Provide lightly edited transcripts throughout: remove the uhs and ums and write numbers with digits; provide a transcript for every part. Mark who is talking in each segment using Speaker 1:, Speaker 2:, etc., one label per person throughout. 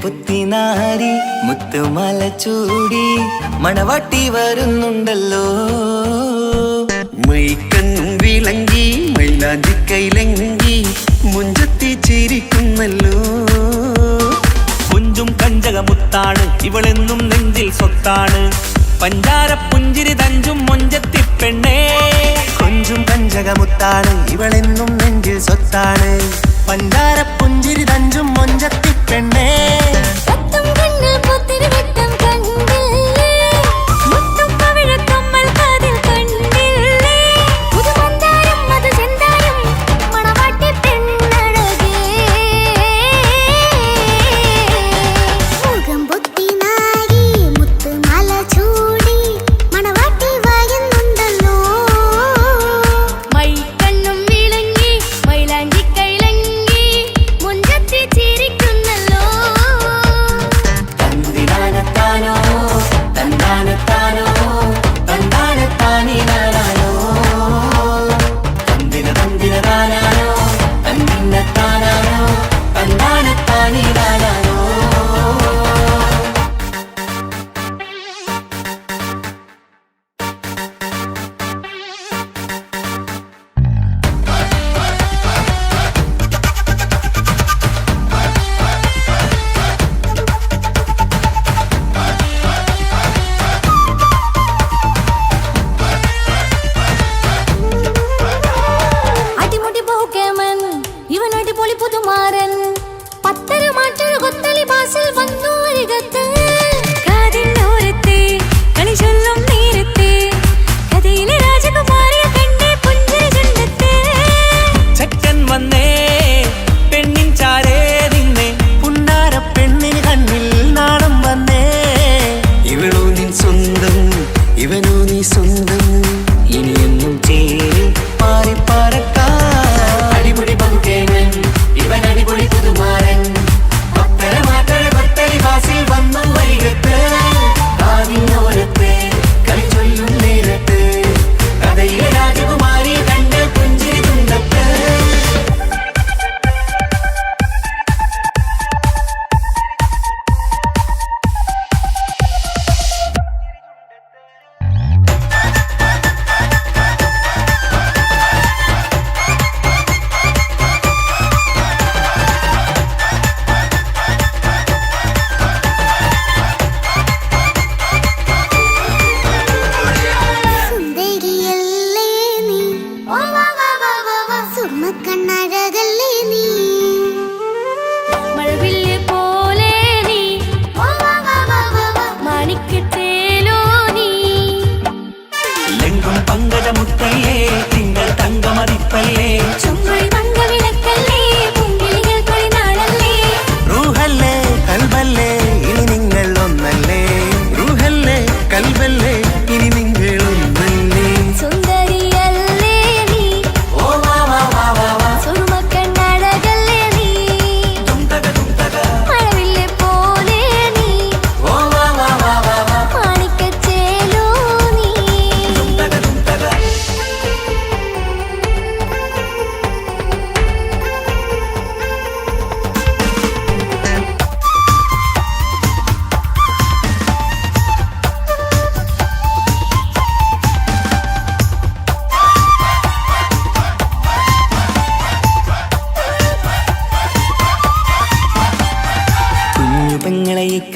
Speaker 1: പുത്തിനാരി മുത്തുമാല ചൂടി മണവാട്ടി വരുന്നുണ്ടല്ലോ. മൈക്കണ്ണും വിളങ്ങി മൈലാഞ്ചി കൈലങ്കി മുഞ്ചത്തി ചിരിക്കുന്നല്ലോ.
Speaker 2: കുഞ്ചും കഞ്ചകമുത്താണ് ഇവളെന്നും നെഞ്ചിൽ സ്വത്താണ്. പഞ്ചാര പുഞ്ചിരി തഞ്ചും മൊഞ്ചത്തി പെണ്ണേ.
Speaker 1: കൊഞ്ചും കഞ്ചകമുത്താണ് ഇവളെന്നും നെഞ്ചിൽ സ്വത്താണ്. പഞ്ചാര പുഞ്ചിരി തഞ്ചും മൊഞ്ചത്തി പെണ്ണേ.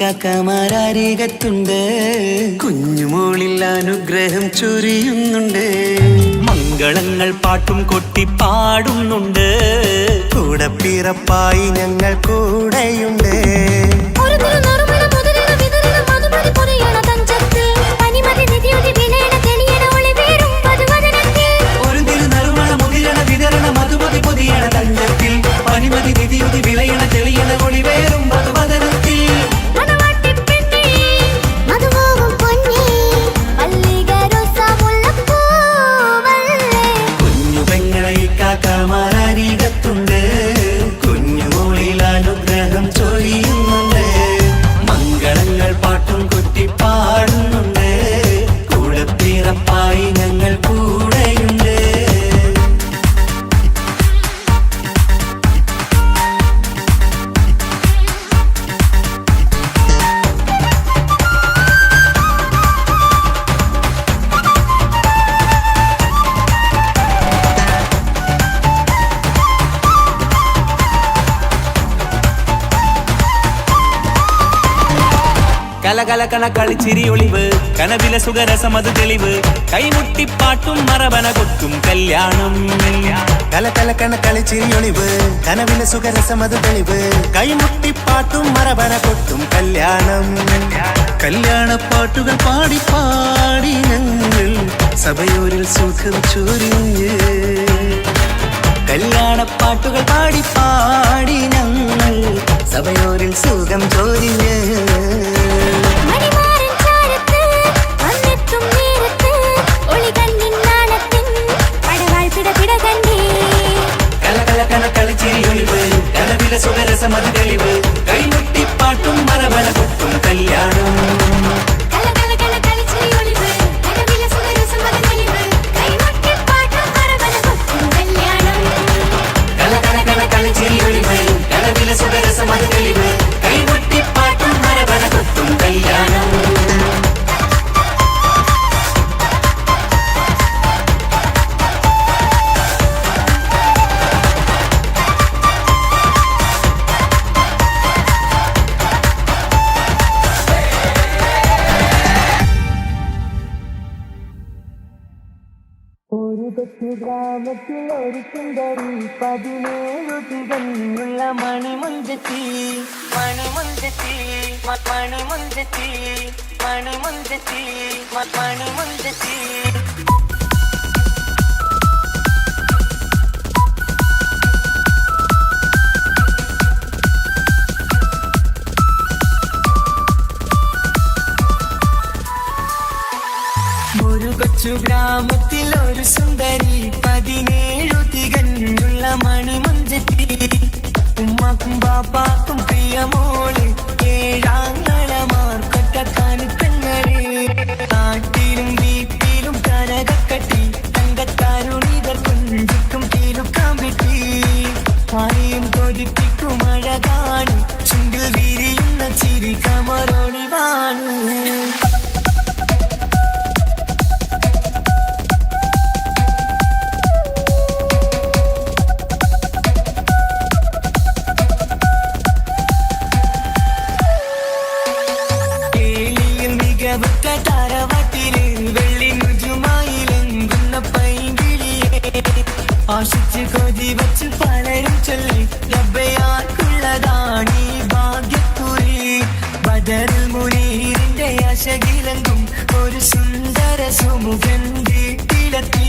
Speaker 1: കാക്കമാരരികത്തുണ്ട്. കുഞ്ഞുമോളിൽ അനുഗ്രഹം ചൊരിയുന്നുണ്ട്.
Speaker 2: മംഗളങ്ങൾ പാട്ടും കൊട്ടി പാടുന്നുണ്ട്.
Speaker 1: കൂടെ പിറപ്പായി ഞങ്ങൾ കൂടെയുണ്ട്.
Speaker 2: പനിമതി നിധിയുതി വിളയണ തെളിയണ ഒളിവേറും
Speaker 1: ചൊരിയുന്നുണ്ട്. മംഗളങ്ങൾ പാട്ടും കുത്തി പാടുന്നുണ്ട്. കൂടെ പിറപ്പായി ഞങ്ങൾ കൂടെയുണ്ട്.
Speaker 2: കലകലകണ കളിച്ചിരി ഒളിവ് കനവില സുഖരസമത് തെളിവ് കൈമുട്ടിപ്പാട്ടും മറവന കൊത്തും കല്യാണം.
Speaker 1: കലകലകണ കളിച്ചിരിയൊളിവ് കനവിലെ സുഖരസമത് തെളിവ് കൈമുട്ടിപ്പാട്ടും മറവന കൊട്ടും കല്യാണം. കല്യാണപ്പാട്ടുകൾ പാടി പാടി ഞങ്ങൾ സഭയോരിൽ സുഖം ചൊരിഞ്ഞ്. കല്യാണപ്പാട്ടുകൾ പാടി പാടി ഞങ്ങൾ സഭയോരിൽ സുഖം ചൊരിഞ്ഞ്. സുഖരസമത് തെളിവ് കൈമുട്ടിപ്പാട്ടും മറവന കൊട്ടും കല്യാണം. കലകലകണ കളിച്ചിരിയൊളിവ് കനവിലെ സുഖരസമത് തെളിവ് കൈമുട്ടിപ്പാട്ടും മറവന കൊട്ടും കല്യാണം.
Speaker 3: ഒരു കൊച്ചു ഗ്രാമത്തിൽ ഒരു സുന്ദരി 17 തികഞ്ഞുള്ള മണിമുഞ്ചത്തി മണിമുഞ്ചത്തി മണിമുഞ്ചത്തി മണിമുഞ്ചത്തി മണിമുഞ്ചത്തി. ഒരു കൊച്ചു ഗ്രാമത്തിൽ ഒരു സുന്ദരി 17 തികഞ്ഞുള്ള മണിമുഞ്ചത്തി. ഉമ്മാക്കും ബാപ്പാക്കും പ്രിയമോള് 7 നാട്ടിലും വീട്ടിലും കനകക്കട്ടി തങ്കത്താരുണിതർ കുഞ്ചിക്കും തീരുക്കാൻ പറ്റി. ആരെയും കൊതിപ്പിക്കും അഴകാണ് ചുണ്ടിൽ വിരിയുന്ന ചിരി കമറൊളിവാണ്. താരവാട്ടില് വെള്ളി നുജുമായിലെങ്കുന്ന പൈങ്കിളിയെ ആശിച്ച് കൊതി വച്ച് പലരും ചൊല്ലി ലഭ്യയാർക്കുള്ളതാണീ ഭാഗ്യക്കുറി. ബദറിൽ മുനീറിന്റെ ആശകിലെങ്കും ഒരു സുന്ദര സുമുഖൻ വീട്ടിലെത്തി.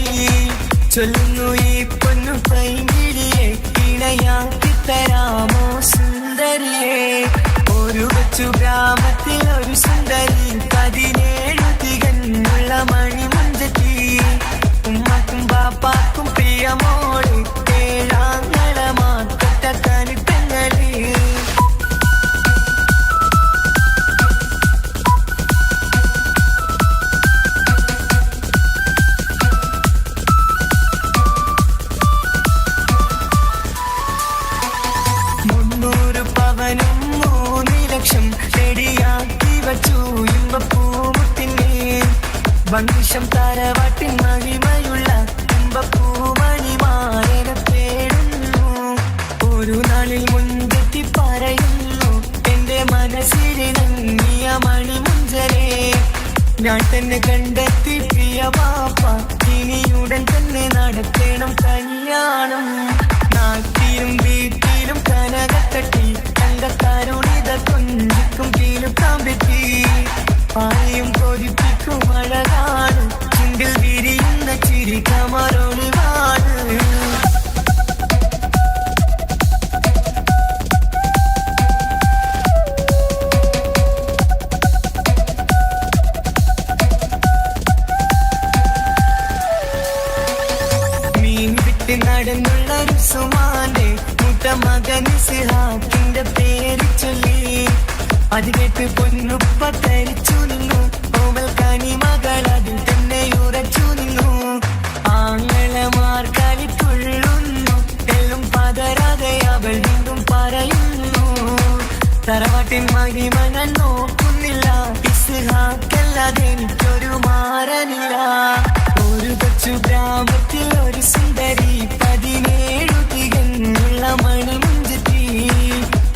Speaker 3: ചൊല്ലുന്നു ഈ പൊന്നു പൈങ്കിളിയെ ഇണയാക്കി തരാമോ സുന്ദരിയെ. ഒരു കൊച്ചു ഗ്രാമത്തിൽ ഒരു സുന്ദരി 17 തികഞ്ഞുള്ള മണിമുഞ്ചത്തി. ഉമ്മാക്കും ബാപ്പാക്കും പ്രിയമോള് 7 കനിപ്പെങ്ങള്. പവനും 3 ലക്ഷം റെഡിയാക്കി വച്ചു ഇമ്പപ്പൂമുട്ടിനെ. വംശം താരവാട്ടിൻ മഹിമയുള്ള ഇമ്പപ്പൂമണിമാരനെ തേടുന്നു. ഒരു നാളിൽ മുൻപെത്തി പറയുന്നു എന്റെ മനസ്സിലിണങ്ങിയ മണിമുഞ്ചരെ. ഞാൻ തന്നെ കണ്ടെത്തി പ്രിയ ബാപ്പ, ഇനിയുടൻ തന്നെ നടത്തണം കല്യാണം. നാട്ടിലും വീട്ടിലും കനകത്തട്ടി തങ്കത്താരുണിത കൊഞ്ചിക്കും കീലുക്കാൻ പറ്റി. ആരെയും കൊതിപ്പിക്കും അഴകാണ് ചുണ്ടിൽ വിരിയുന്ന ചിരി കമറൊളിവാണ്. മീൻ വിട്ട് നടന്നുള്ള സുമാന്റെ മുട്ട മകൻ സിഹാക്കിന്റെ പേര് ചൊല്ലി അത് കേട്ട് പൊന്നുപ്പ തരിച്ചു നിന്നു. ഓമൽ കനി മകൾ അതിൽ തന്നെ ഉറച്ചു നിന്നു. ആങ്ങളമാർ കളിത്തുള്ളുന്നു, എല്ലും പതരാതെ അവൾ വീണ്ടും പറയുന്നു. തറവാട്ടിൻ മഹിമ ഞാൻ നോക്കുന്നില്ല, ഇസ്ഹാക്കല്ലാതെ എനിക്കൊരു മാറനില്ല. ഒരു കൊച്ചു ഗ്രാമത്തിൽ ഒരു സുന്ദരി 17 തികഞ്ഞുള്ള മണിമുഞ്ചത്തി.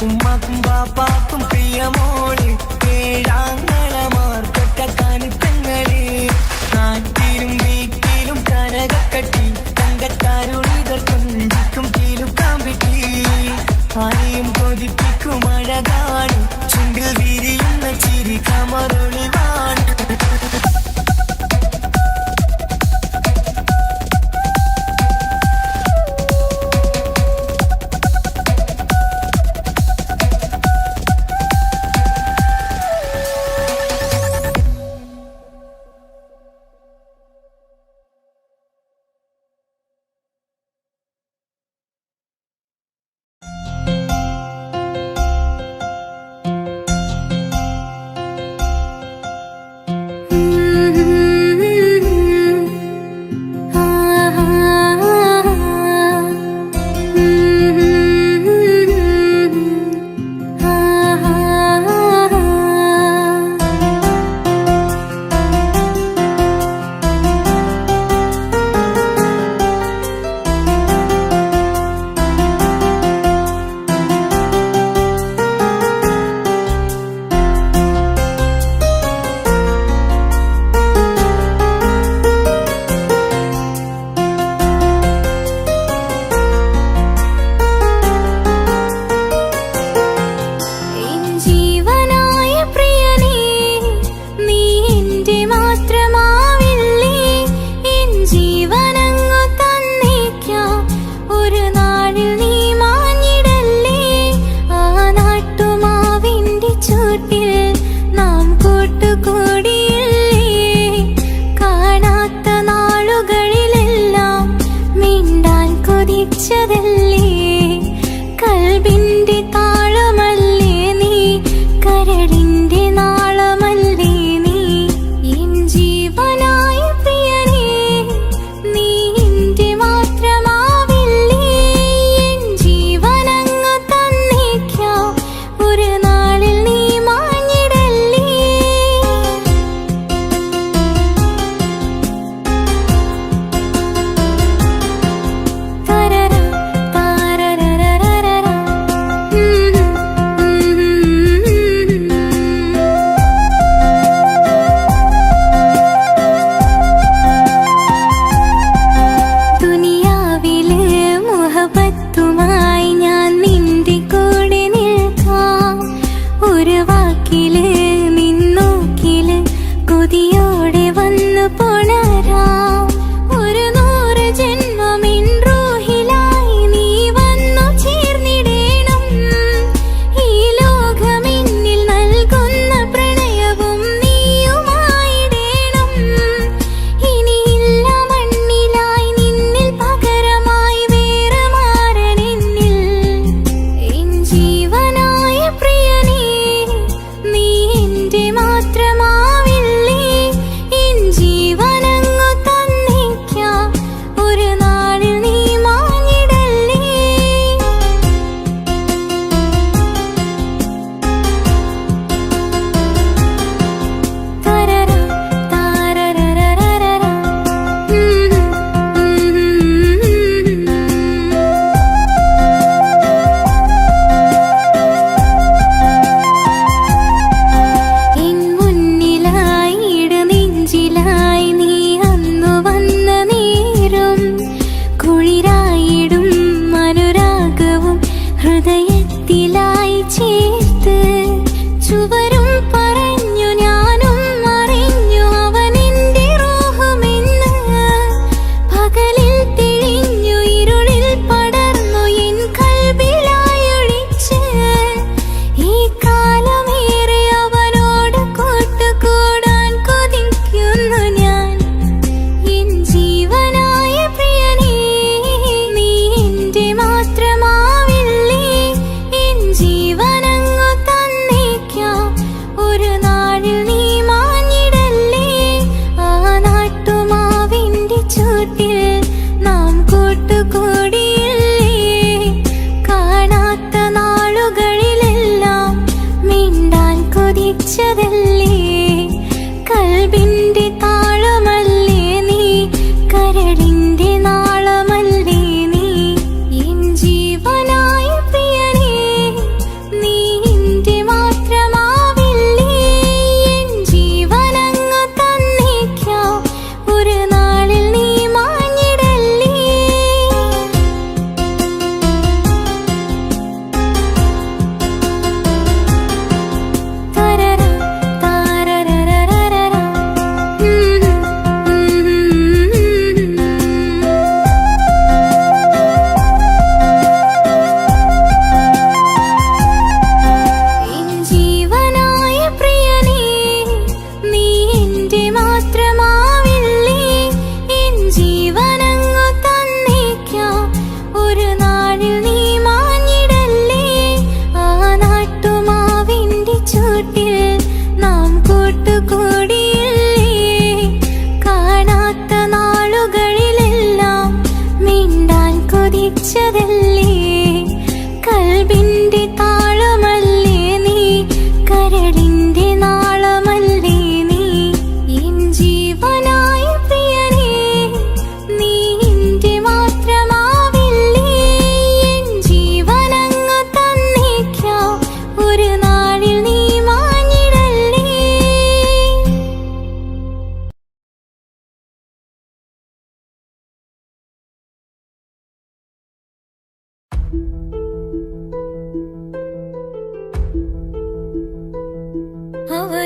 Speaker 3: ഉമ്മാക്കും ബാപ്പാക്കും പ്രിയമോള്, 7 ആങ്ങളമാർ തൊട്ടക്കാനിപ്പങ്ങള്. നാട്ടിലും വീട്ടിലും കനകക്കട്ടി, തങ്കത്താരുളിതർ കൊഞ്ചിക്കും കീലുക്കാൻ പറ്റി. ആരെയും കൊതിപ്പിക്കും അഴകാണ്, ചുണ്ടിൽ വിരിയുന്ന ചിരി കമറൊളിവാണ്.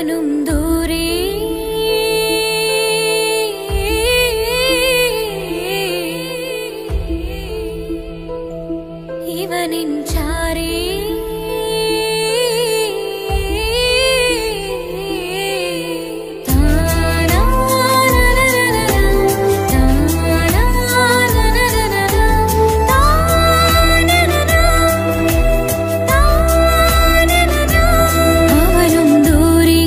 Speaker 4: അവനും ദൂരെ ഇവനിൻ ചാരേ അവനും ദൂരെ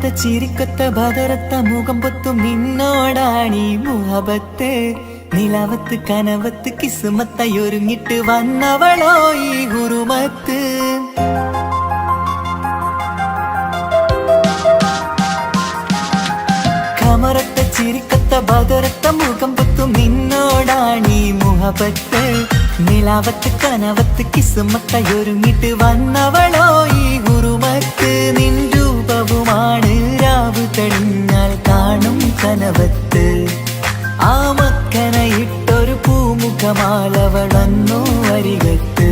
Speaker 3: കമറത്തെ ചിരിക്കത്ത ബദറത്ത മുഖം പൊത്തും നിന്നോടാണീ മുഹബത്ത് നിലവത്ത് കനവത്ത് കിസ്മത്തായി ഒരുങ്ങിട്ട് വന്നവളോ ഈ ഗുരുമത്ത് കമറത്തെ ചിരിക്കത്ത ബദറത്ത മുഖം പൊത്തും നിന്നോടാണീ മുഹബത്ത് നിലാവത്ത് കനവത്ത് കിസ്മത്തായി ഒരുങ്ങിട്ട് വന്നവളോ ഈ ഗുരുമത്ത് നിൻ രൂപവുമാണ് രാവ് കഴിഞ്ഞാൽ കാണും കനവത്ത് ആ മക്കനയിട്ടൊരു പൂമുഖമാലവളന്നു അരികത്ത്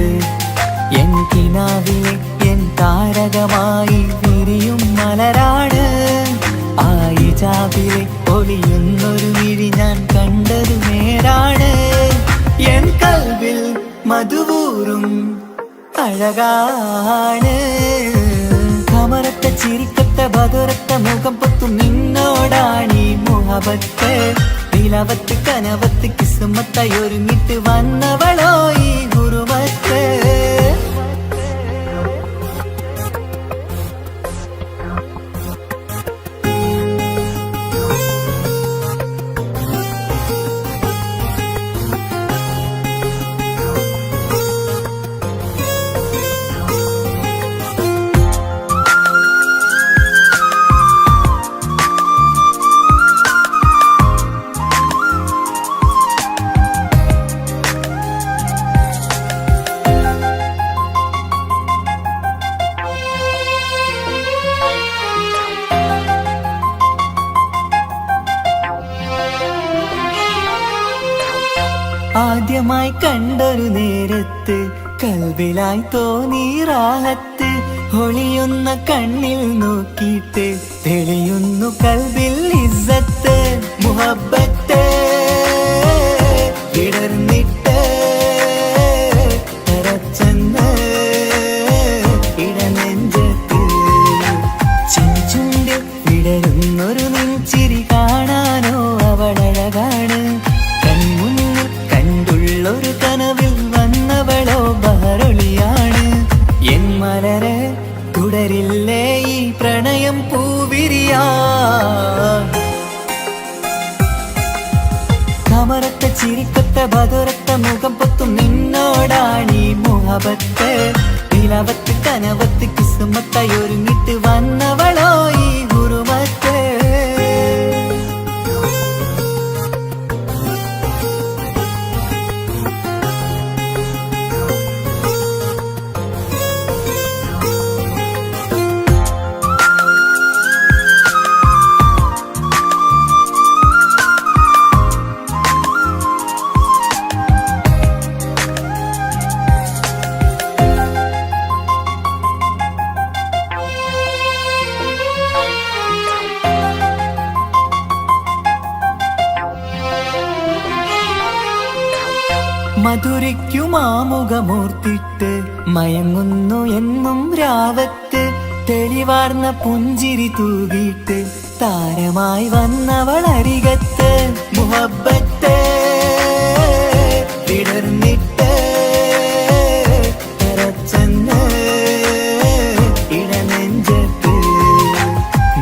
Speaker 3: എൻ കിനാവിലെ എൻ താരകമായി വിരിയും മലരാണ് ആ ഇജാബിലെ ഒളിയുന്നൊരു മിഴി ഞാൻ കണ്ടതു നേരാണ് എൻ കൽവിൽ മധുവൂറും അഴകാണ് കമറത്തെ ചിരിക്കത്ത ബദറത്ത മുഖം പൊത്തും നിന്നോടാണീ മുഹബത്ത് നിലവത്ത് കനവത്ത് കിസ്മത്തായി ഒരുങ്ങിട്ട് വന്നവളോ ഈ ഗുരുമത്ത് ആദ്യമായി കണ്ടൊരു നേരത്ത് കൽവിലായി തോന്നി റാഹത്ത് ഒളിയുന്ന കണ്ണിൽ നോക്കിയിട്ട് തെളിയുന്നു കൽവിൽ ഇസ്സത്ത് മുഹബ്ബത്ത് വിടർന്നിട്ട് തറച്ചെന്ന് ഇടനെഞ്ചത്ത് ചെഞ്ചുണ്ട് വിടരുന്നൊരു നെഞ്ചിരി കാണാനോ അവളഴകാണ് ഒരു കനവിൽ വന്നവളോ ബഹറൊളിയാണ് എൻ മലരെ തുടരില്ലേ ഈ പ്രണയം പൂവിരിയാ കമറത്തെ ചിരിക്കത്ത ബദറത്ത മുഖം പൊത്തും നിന്നോടാണീ മുഹബത്ത് നിലവത്ത് കനവത്ത് കിസ്മത്തായി ഒരുങ്ങിട്ട് വന്നവളോ ഈ ഗുരുമത്ത് മധുരയ്ക്കുമാമുഖമൂർത്തിട്ട് മയങ്ങുന്നു എന്നും രാവത്ത് തെളിവാർന്ന പുഞ്ചിരി തൂകിയിട്ട് താരമായി വന്നവൾ അരികത്ത് മുഹബ്ബത്ത് വിടർന്നിട്ട് തറച്ചെന്ന് ഇടനെഞ്ചത്ത്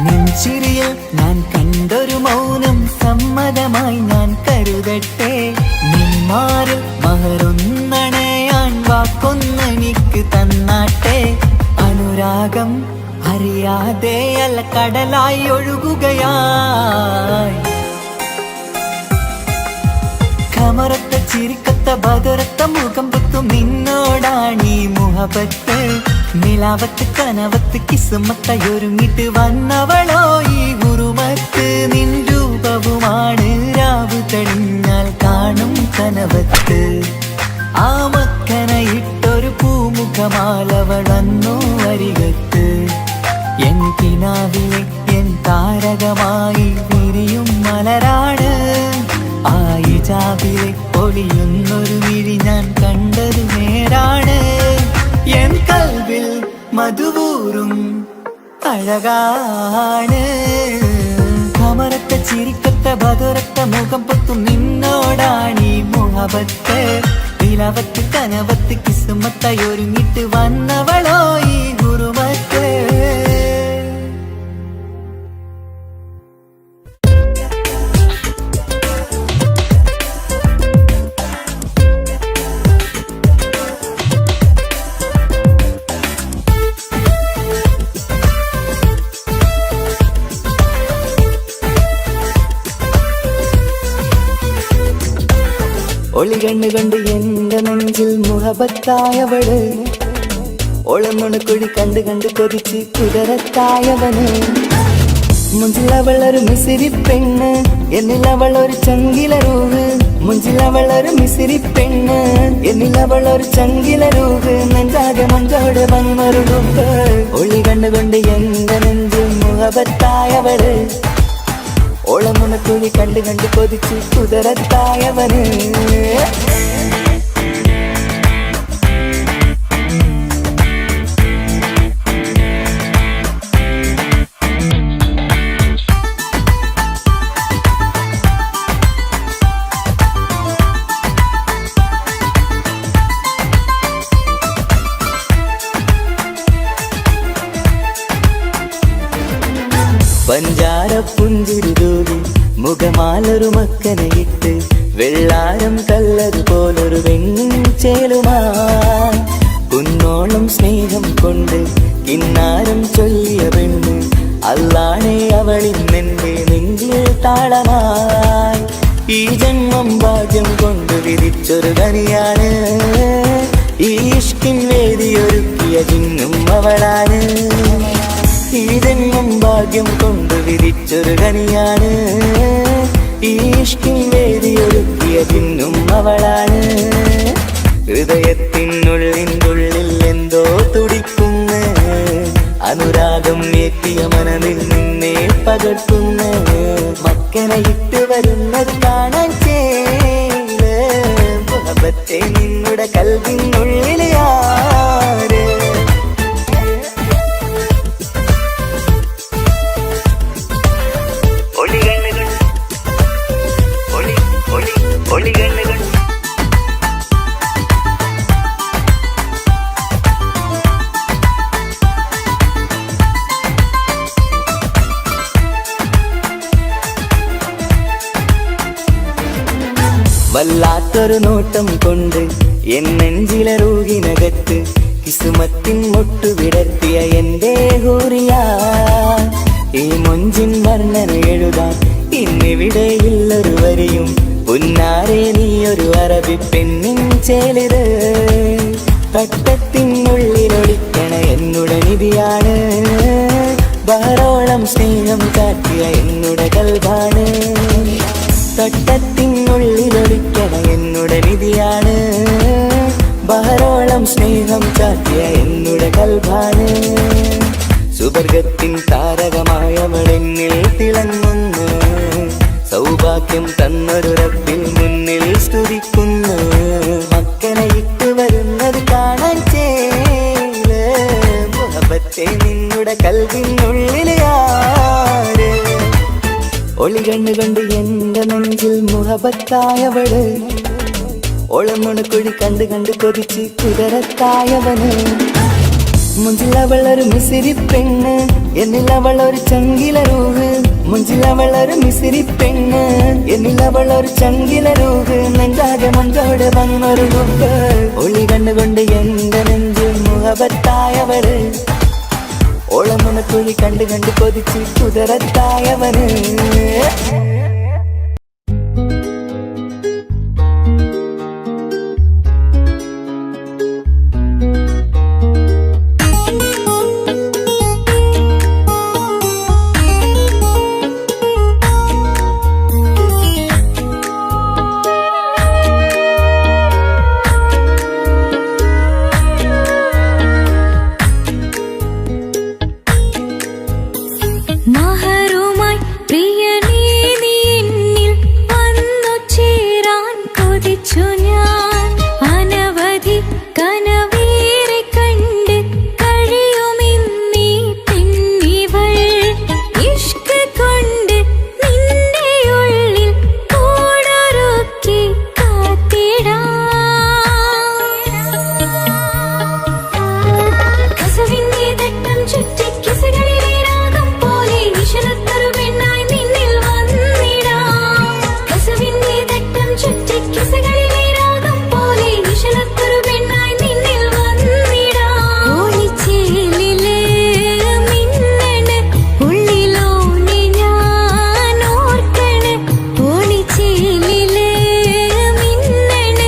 Speaker 3: നെഞ്ചിരിയിൽ ഞാൻ കണ്ടൊരു മൗനം സമ്മതമായി ഞാൻ കരുതട്ടെ നിന്മാരിൽ മഹറൊന്നണയാൻ വാക്കൊന്നെനിക്ക് തന്നാട്ടെ അനുരാഗം അറിയാതെ അല്ല കടലായി ഒഴുകുകയായി കമറത്തെ ചിരിക്കത്ത ബദറത്ത മുഖം പൊത്തും നിന്നോടാണീ മുഹബത്ത് നിലാവത്ത് കനവത്ത് കിസ്മത്തായി ഒരുങ്ങിട്ട് വന്നവളോ ഈ ഗുരുമത്ത് നിൻ രൂപവുമാണ് രാവ് കഴിഞ്ഞാൽ കാണും കനവത്ത് ആ മക്കനയിട്ടൊരു പൂമുഖമാലവളന്നു അരികത്ത് എൻ കിനാവിലെ എൻ താരകമായി വിരിയും മലരാണ് ആ ഇജാബിലെ ഒളിയുന്നൊരു മിഴി ഞാൻ കണ്ടതു നേരാണ് എൻ കൽവിൽ മധുവൂറും അഴകാണ് കമറത്തെ ചിരിക്കത്ത ബദറത്ത മുഖം പൊത്തും നിന്നോടാണീ മുഹബത്ത് നിലവത്ത് കനവത്ത് കിസ്മത്തായി ഒരുങ്ങിട്ട് വന്നവളോ ഈ ഗുരുമത്ത് ഒളി കണ്ണുകൊണ്ട് എന്റെ നെഞ്ചിൽ മുഹബത്തായവള് ഒളമുണക്കുഴി കണ്ട് കണ്ട് കൊതിച്ച് കുതിരത്തായവന് മുഞ്ചിലവളൊരു മിസിരി പെണ്ണ് എന്നിലവളൊരു ചങ്കിലരൂഹ് മുഞ്ചിലവളൊരു മിസിരി പെണ്ണ് എന്നിലവളൊരു ചങ്കിലരൂഹ് നെഞ്ചാകെ മഞ്ചോട് വന്നൊരു രൂപ് ഒളി കണ്ണുകൊണ്ട് എന്റെ നെഞ്ചിൽ മുഹബത്തായവള് ഓളമുണക്കുഴി കണ്ട് കണ്ട് കൊതിച്ച് കുതിരത്തായവന് പഞ്ചാര പുഞ്ചിരി തൂകി മുഖമാലൊരു മക്കനയിട്ട് വെള്ളാരം കല്ലതുപോലൊരു വെണ്ണുചേലുമായി കുന്നോളം സ്നേഹം കൊണ്ട് കിന്നാരം ചൊല്ലിയ പെണ്ണ് അല്ലാണേ അവളിന്നെന്റെ നെഞ്ചിൽ താളമായി ഈ ജന്മം ഭാഗ്യം കൊണ്ട് വിധിച്ചൊരു കനിയാണ് ഈ ഇഷ്കിൻ വേദിയൊരുക്കിയ ജിന്നും അവളാണ് ഈ ജന്മം ഭാഗ്യം കൊണ്ട് വിധിച്ചൊരു കനിയാണ് ഈ ഇഷ്കിൻ വേദിയൊരുക്കിയ ജിന്നും അവളാണ് ഹൃദയത്തിനുള്ളിനുള്ളിൽ എന്തോ തുടിക്കുന്ന അനുരാഗം ഏറ്റിയ മനതിൽ നിന്നെ പകർത്തുന്ന മക്കനെ ഇട്ട് വരുന്നത് കാണാൻ ചേല് മുഹബത്തെ നിന്നുടെ കൽവിനുള്ളിൽ ആര് വല്ലാത്തൊരു നോട്ടം കൊണ്ട് എൻ നെഞ്ചിലെ റൂഹിനകത്ത് കിസുമത്തിൻ മുട്ടു വിടർത്തിയ എന്റെ ഹൂറിയ ഈ മൊഞ്ചിൻ വർണ്ണന എഴുതാൻ ഇന്നിവിടെയുള്ളൊരു വരിയും പുന്നാരെ നീയൊരു അറബി പെണ്ണിൻ ചേലിത് തട്ടത്തിനുള്ളിലൊളിക്കണ എന്നുടെ നിധിയാണ് ബഹറോളം സ്നേഹം കാട്ടിയ എന്നുടെ കൽബാണ് തട്ടത്തിനുള്ളിലൊളിക്കണ എന്നുടെ നിധിയാണ് ബഹറോളം സ്നേഹം ചാത്തിയ എന്നുടെ കൽബാണ് സുവർഗത്തിൻ താരകമായവളെന്നിൽ തിളങ്ങുന്നു സൗഭാഗ്യം തന്നൊരു റബ്ബിൽ മുന്നിൽ സ്തുതിക്കുന്നു മക്കനെ ഇട്ട് വരുന്നത് കാണാൻ ചേല് മുഹബത്തെ നിന്നുടെ കൽവിനുള്ളിൽ ആര് ഒളി കണ്ണുകൊണ്ട് എന്റെ നെഞ്ചിൽ മുഹബത്തായവള് ഒളമുണക്കുഴി കണ്ട് കണ്ട് കൊതിച്ച് കുതിരത്തായവന് മുഞ്ചിലവളൊരു മിസിരി പെണ്ണ് എന്നിലവളൊരു ചങ്കിലരൂഹ് മുഞ്ചിലവളൊരു മിസിരി പെണ്ണ് എന്നിലവളൊരു ചങ്കിലരൂഹ് നെഞ്ചാകെ മഞ്ചോട് വന്നൊരു രൂപ് ഒളി കണ്ണുകൊണ്ട് എന്റെ നെഞ്ചിൽ മുഹബത്തായവള് ഓളമുണക്കുഴി കണ്ട് കണ്ട് കൊതിച്ച് കുതിരത്തായവന്
Speaker 4: മഹറുമായി പ്രിയനേ നീ എന്നിൽ വന്നു ചേരാൻ കൊതിച്ചു ഞാൻ അനവധി കനവേറെ കണ്ട് കഴിയുമെന്നീ പെണ്ണിവൾ ഇഷ്ക് കൊണ്ട് നിന്റെ ഉള്ളിൽ കൂടൊരുക്കി കാത്തിടാം കസവിന്റെ തട്ടം ചുറ്റി കിസകളിലെ രാഗം പോലെ നിശലത്തൊരു പെണ്ണായി നിന്നിൽ വന്നിടാം കസവിന്റെ തട്ടം ചുറ്റി കിസകളിലെ രാഗം പോലെ നിശലത്തൊരു പെണ്ണായി നിന്നിൽ വന്നിടാം ഓളിച്ചേലില് മിന്നണ് ഉള്ളിലോനെ ഞാൻ ഓർക്കണ് ഓളിച്ചേലില് മിന്നണ്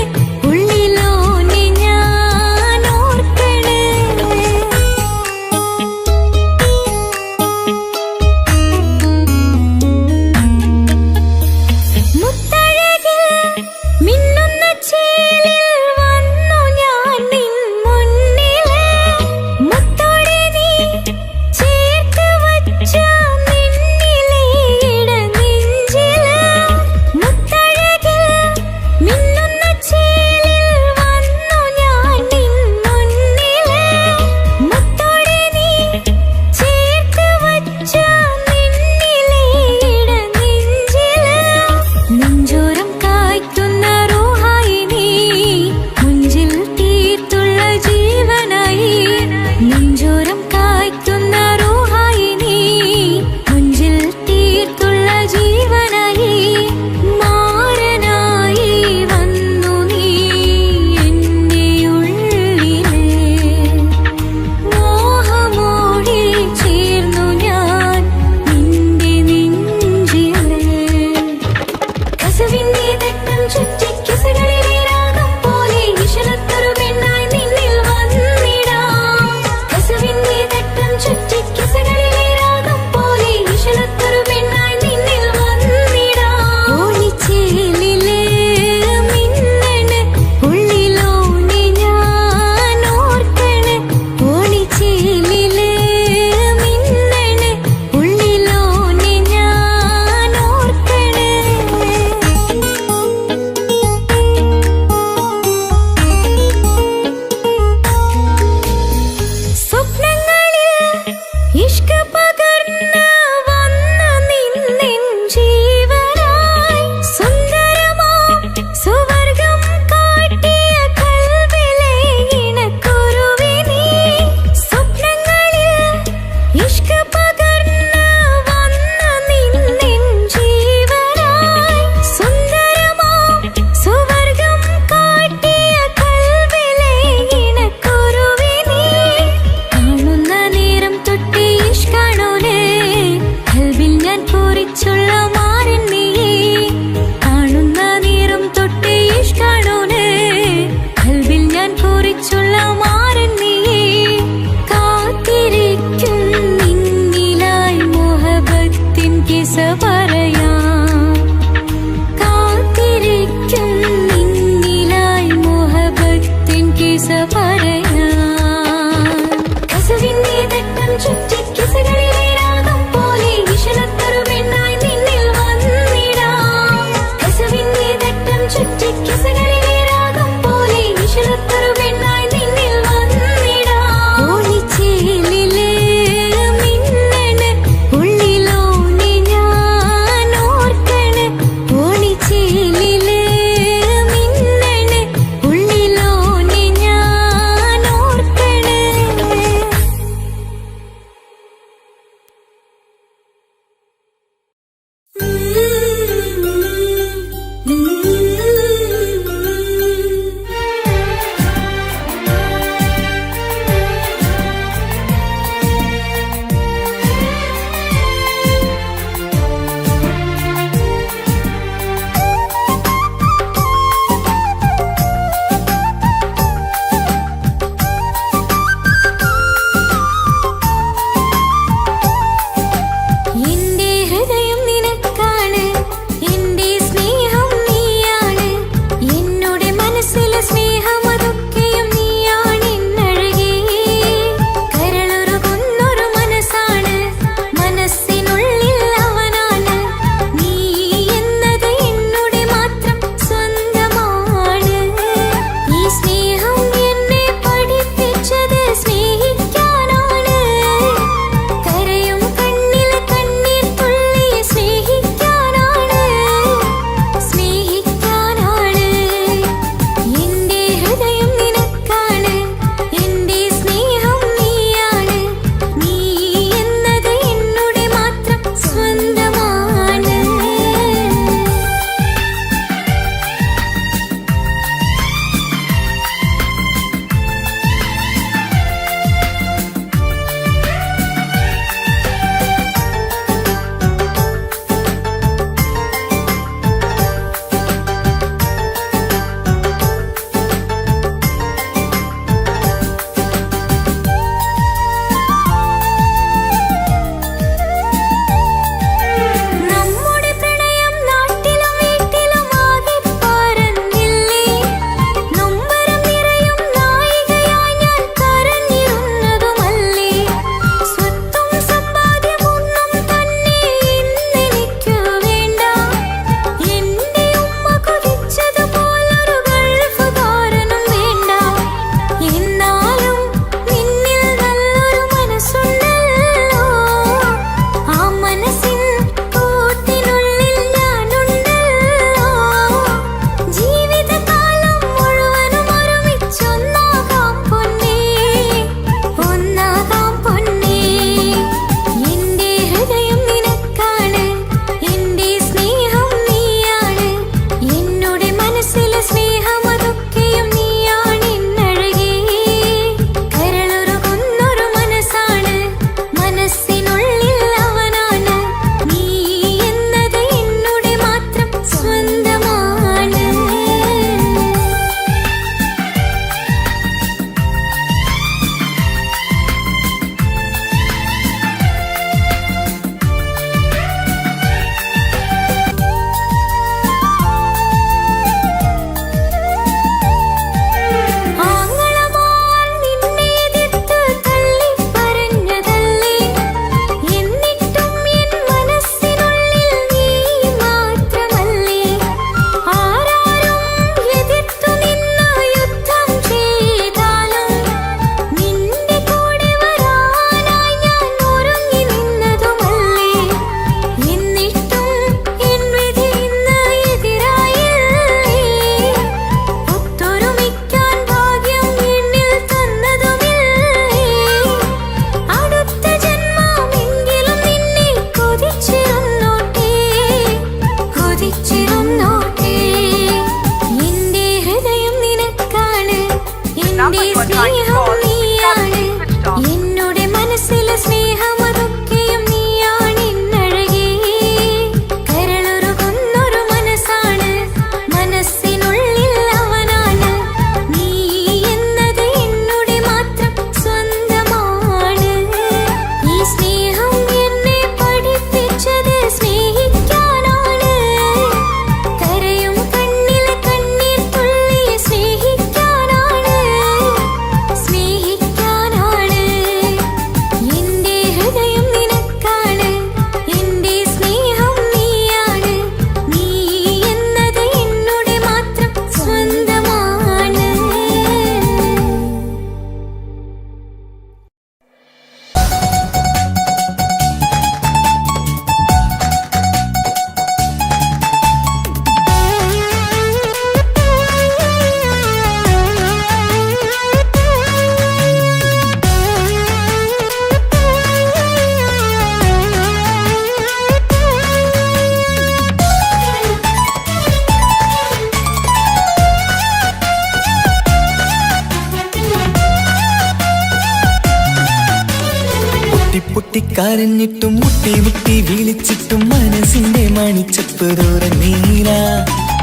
Speaker 3: പൊട്ടിപ്പൊട്ടിക്കരഞ്ഞിട്ടും മുട്ടി മുട്ടി വിളിച്ചിട്ടും മനസ്സിന്റെ മണിച്ചപ്പ് തുറന്നീല.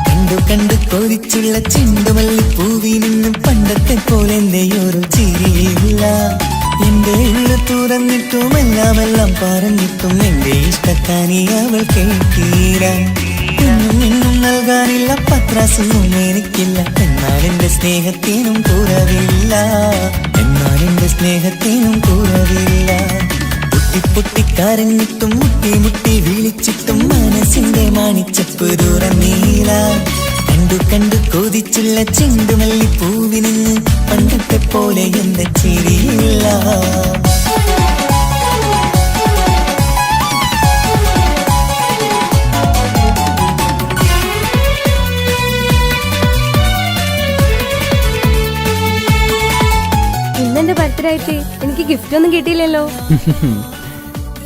Speaker 3: കണ്ടു കണ്ടു കൊതിച്ചുള്ള ചെണ്ടുമല്ലി പൂവി നിന്നും പണ്ടത്തെ പോലെ എന്റെയൊരു ചിരിയില്ല. എന്റെ ഉള്ളു തുറന്നിട്ടും എല്ലാം പറഞ്ഞിട്ടും എന്റെ ഇഷ്ടക്കാനി അവൾ കേട്ടീര. എന്നും നൽകാനില്ല പത്രാസൊന്നും എനിക്കില്ല. എന്നാൽ എന്റെ സ്നേഹത്തിനും കുറവില്ല. എന്നാൽ എന്റെ സ്നേഹത്തിനും കുറവില്ല. പൊട്ടിപ്പൊട്ടിക്കരഞ്ഞിട്ടും മുട്ടി മുട്ടി വിളിച്ചിട്ടും മനസ്സിന്റെ മാണിച്ചപ്പ് തുറന്നീല. കണ്ടു കണ്ടു കൊതിച്ചുള്ള ചെണ്ടുമല്ലി പൂവിന് പണ്ടത്തെ പോലെ എന്റെ ചിരിയില്ല.
Speaker 5: ഇന്നെന്റെ ബർത്ത്ഡേ ആയിട്ട് എനിക്ക് ഗിഫ്റ്റ് ഒന്നും കിട്ടിയില്ലല്ലോ.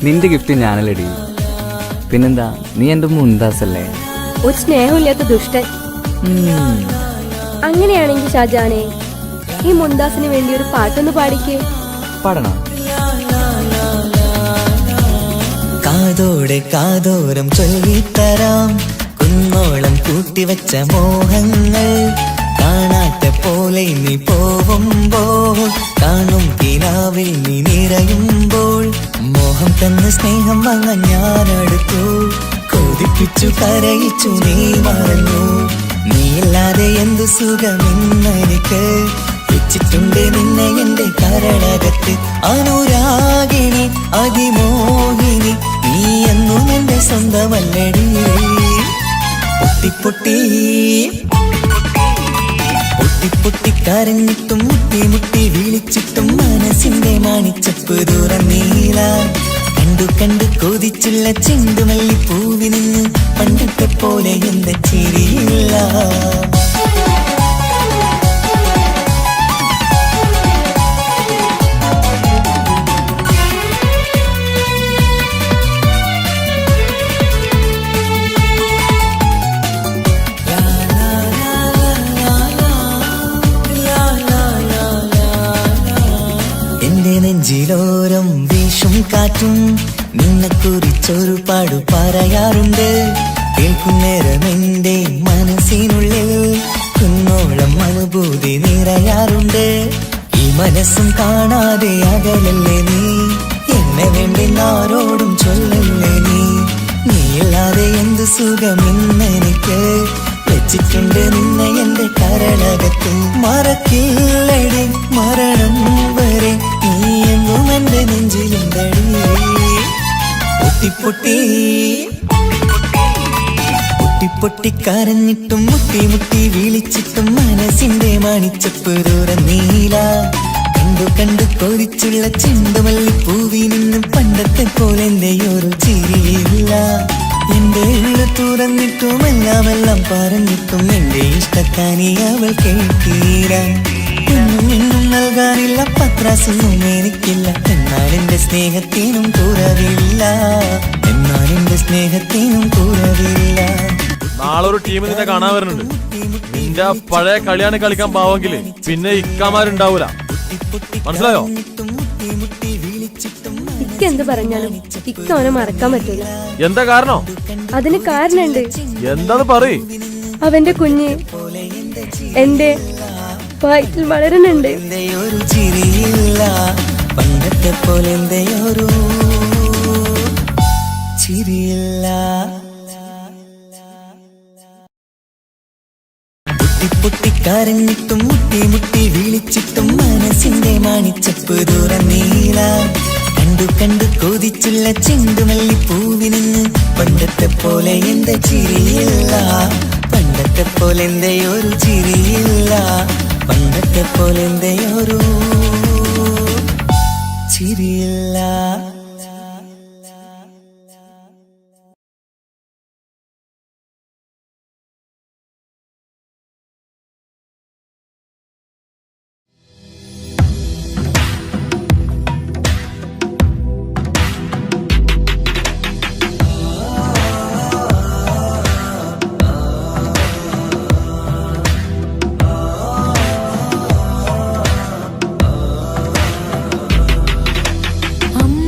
Speaker 6: നിന്റെ ഗിഫ്റ്റ് ഞാനല്ലടി, പിന്നെന്താ, നീ എന്റെ മുന്താസല്ലേ.
Speaker 5: ഒരു സ്നേഹമില്ലാത്ത ദുഷ്ടൻ. അങ്ങനെയാണെങ്കിൽ ഷാജാനെ, ഈ മുന്താസിന് വേണ്ടി ഒരു പാട്ടൊന്ന് പാടിക്കേ.
Speaker 6: പാടണം.
Speaker 3: കാതോടെ കാതോരം ചൊല്ലിത്തരാം കുന്നോളം കൂട്ടിവെച്ച മോഹങ്ങൾ. കാണാത്ത പോലെ നീ പോവുമ്പോൾ കാണും കിനാവിൽ നീ നിറയുമ്പോൾ മോഹം തന്ന സ്നേഹം വാങ്ങാൻ ഞാനടുത്തു. കൊതിപ്പിച്ചു കരയിച്ചു നീ മറന്നു. നീയില്ലാതെ എന്തു സുഖമെന്നെനിക്ക്. വെച്ചിട്ടുണ്ട് നിന്നെ എന്റെ കരളകത്ത്. അനുരാഗിണി അതിമോഹിനി നീ എന്നും എന്റെ സ്വന്തമല്ലടി. പൊട്ടിപ്പൊട്ടി പൊട്ടിപ്പൊട്ടിക്കരഞ്ഞിട്ടും മുട്ടി മുട്ടി വിളിച്ചിട്ടും മനസ്സിന്റെ മാണിച്ചപ്പ് തുറന്നീല. കണ്ടു കണ്ടു കൊതിച്ചുള്ള ചെണ്ടുമല്ലി പൂവിന് പണ്ടത്തെ പോലെ എന്റെ ചിരിയില്ല. നെഞ്ചിലോരം വീശും കാറ്റും നിന്നെ കുറിച്ചൊരു പാടു പറയാറുണ്ട്. കേൾക്കുന്നേരം എന്റെ മനസ്സിനുള്ളിൽ കുന്നോളം അനുഭൂതി നിറയാറുണ്ട്. ഈ മനസ്സും കാണാതെ അകലല്ലേ നീ. എന്നെ വേണ്ടി ആരോടും ചൊല്ലല്ലേ നീ. നീയില്ലാതെ എന്ത് സുഖമെന്നെനിക്ക്. വെച്ചിട്ടുണ്ട് നിന്നെ എന്റെ കരളകത്ത്. മറക്കില്ലടി മരണം വരെ നീ എങ്ങും എന്റെ നെഞ്ചിലുണ്ടടി. പൊട്ടിപ്പൊട്ടി പൊട്ടിപ്പൊട്ടിക്കരഞ്ഞിട്ടും മുട്ടി മുട്ടി വിളിച്ചിട്ടും മനസ്സിന്റെ മാണിച്ചപ്പ് തുറന്നീല. കണ്ടു കണ്ടു കൊതിച്ചുള്ള ചെണ്ടുമല്ലി പൂവി നിന്നും പണ്ടത്തെ പോലെ എന്റെയൊരു ചിരിയില്ല. എന്റെ ഉള്ളു തുറന്നിട്ടും എല്ലാം പറഞ്ഞിട്ടും എന്റെ ഇഷ്ടക്കാനി അവൾ കേട്ടീര. എന്നും നൽകാനില്ല പത്രാസൊന്നും എനിക്കില്ല. എന്നാൽ എന്റെ സ്നേഹത്തിനും കുറവില്ല. എന്നാൽ എന്റെ സ്നേഹത്തിനും കുറവില്ല.
Speaker 7: നാളെ ഒരു ടീം നിന്നെ കാണാൻ വരുന്നുണ്ട്. നിന്റെ പഴയ കളിയാണ് കളിക്കാൻ പാവെങ്കില് പിന്നെ ഇക്കാമാരുണ്ടാവൂല. മനസ്സിലായോ?
Speaker 5: ഇക്ക എന്ത് പറഞ്ഞാലും ഇക്ക അവനെ മറക്കാൻ പറ്റൂല.
Speaker 7: എന്താ കാരണം?
Speaker 5: അതിന് കാരണമുണ്ട്.
Speaker 7: എന്താന്ന് പറയ്.
Speaker 5: അവന്റെ കുഞ്ഞ് എന്റെ വയറ്റിൽ വളരുന്നുണ്ട്.
Speaker 3: ഒരു ചിരിയില്ല പണ്ടത്തെ പോലെ എന്റെയൊരു ചിരിയില്ല. പൊട്ടിപ്പൊട്ടിക്കരഞ്ഞിട്ടും മുട്ടി മുട്ടി വിളിച്ചിട്ടും മനസ്സിന്റെ മാണിച്ചപ്പ് തുറന്നീല. കണ്ടു കണ്ടു കൊതിച്ചുള്ള ചെണ്ടുമല്ലി പൂവിന് പണ്ടത്തെ പോലെ എന്റെ ചിരിയില്ല. പണ്ടത്തെ പോലെ എന്റെയൊരു ചിരിയില്ല. പണ്ടത്തെ പോലെ എന്റെയൊരു ചിരിയില്ല.
Speaker 4: അമ്മ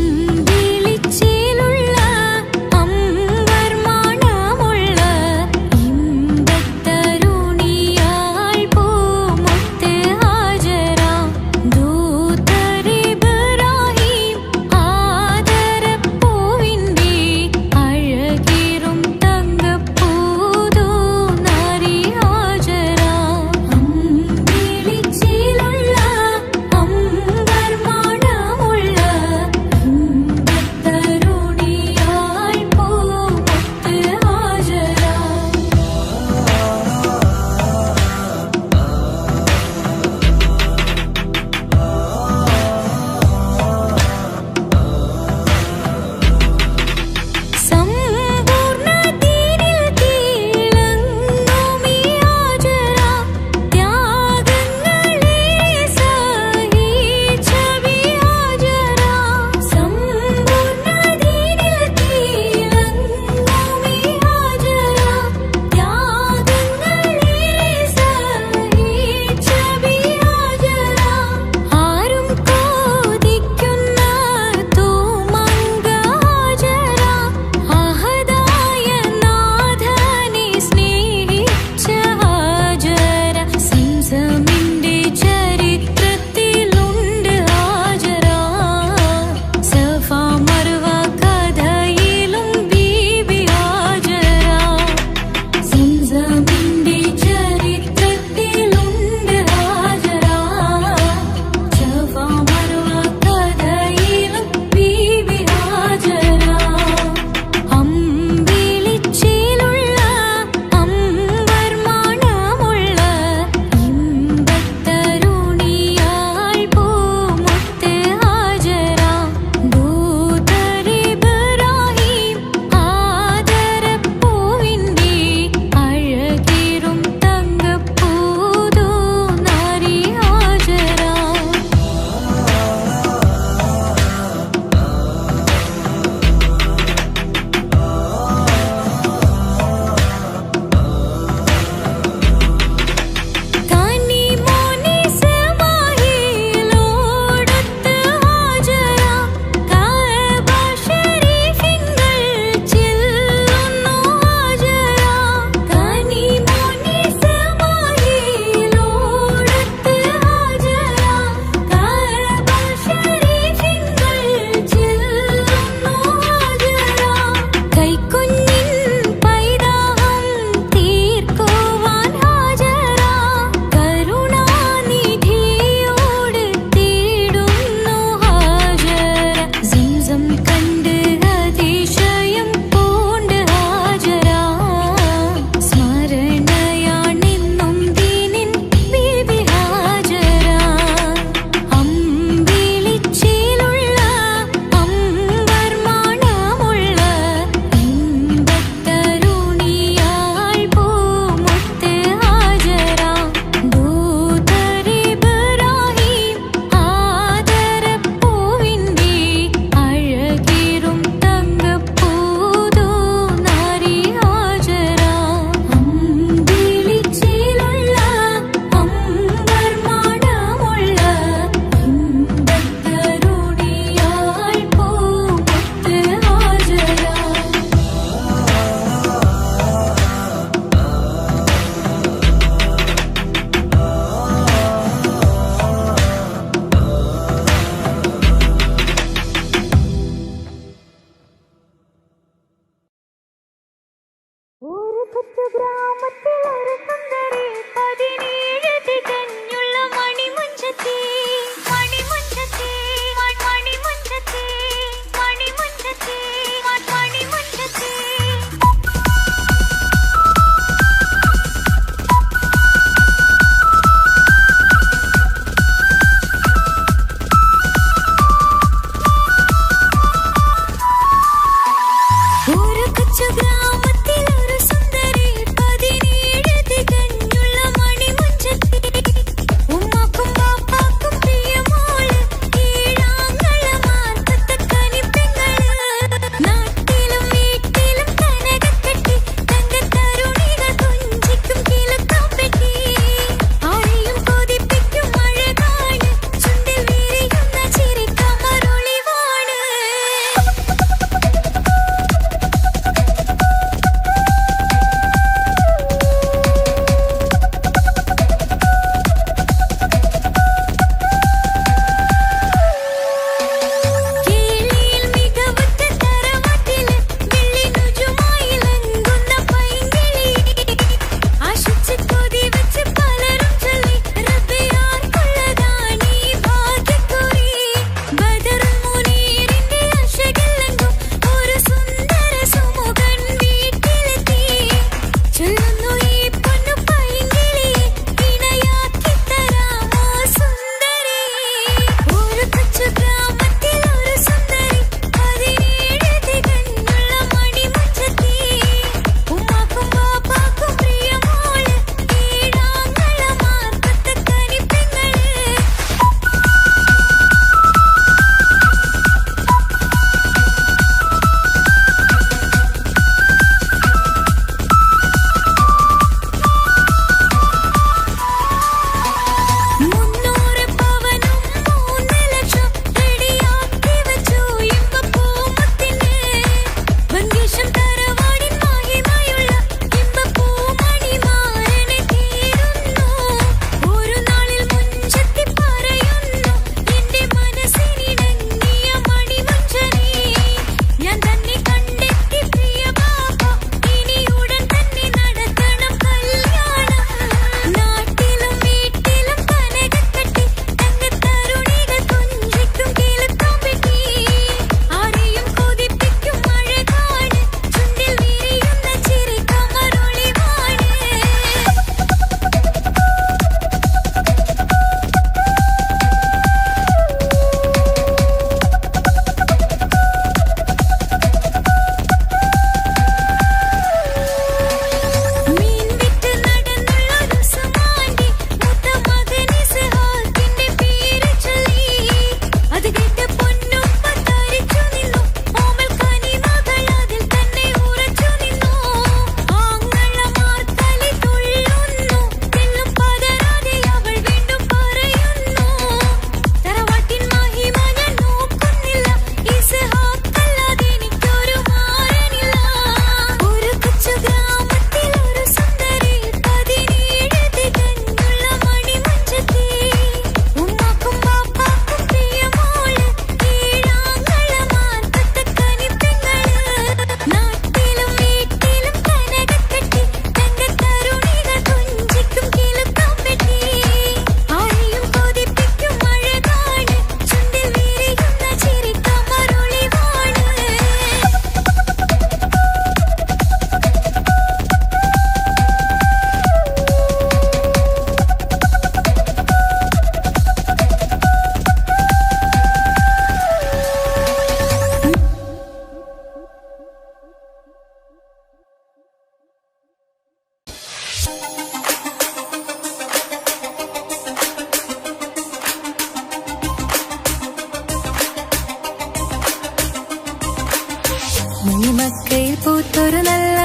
Speaker 4: മണിമക്കയിൽ പൂത്തൊരു നല്ല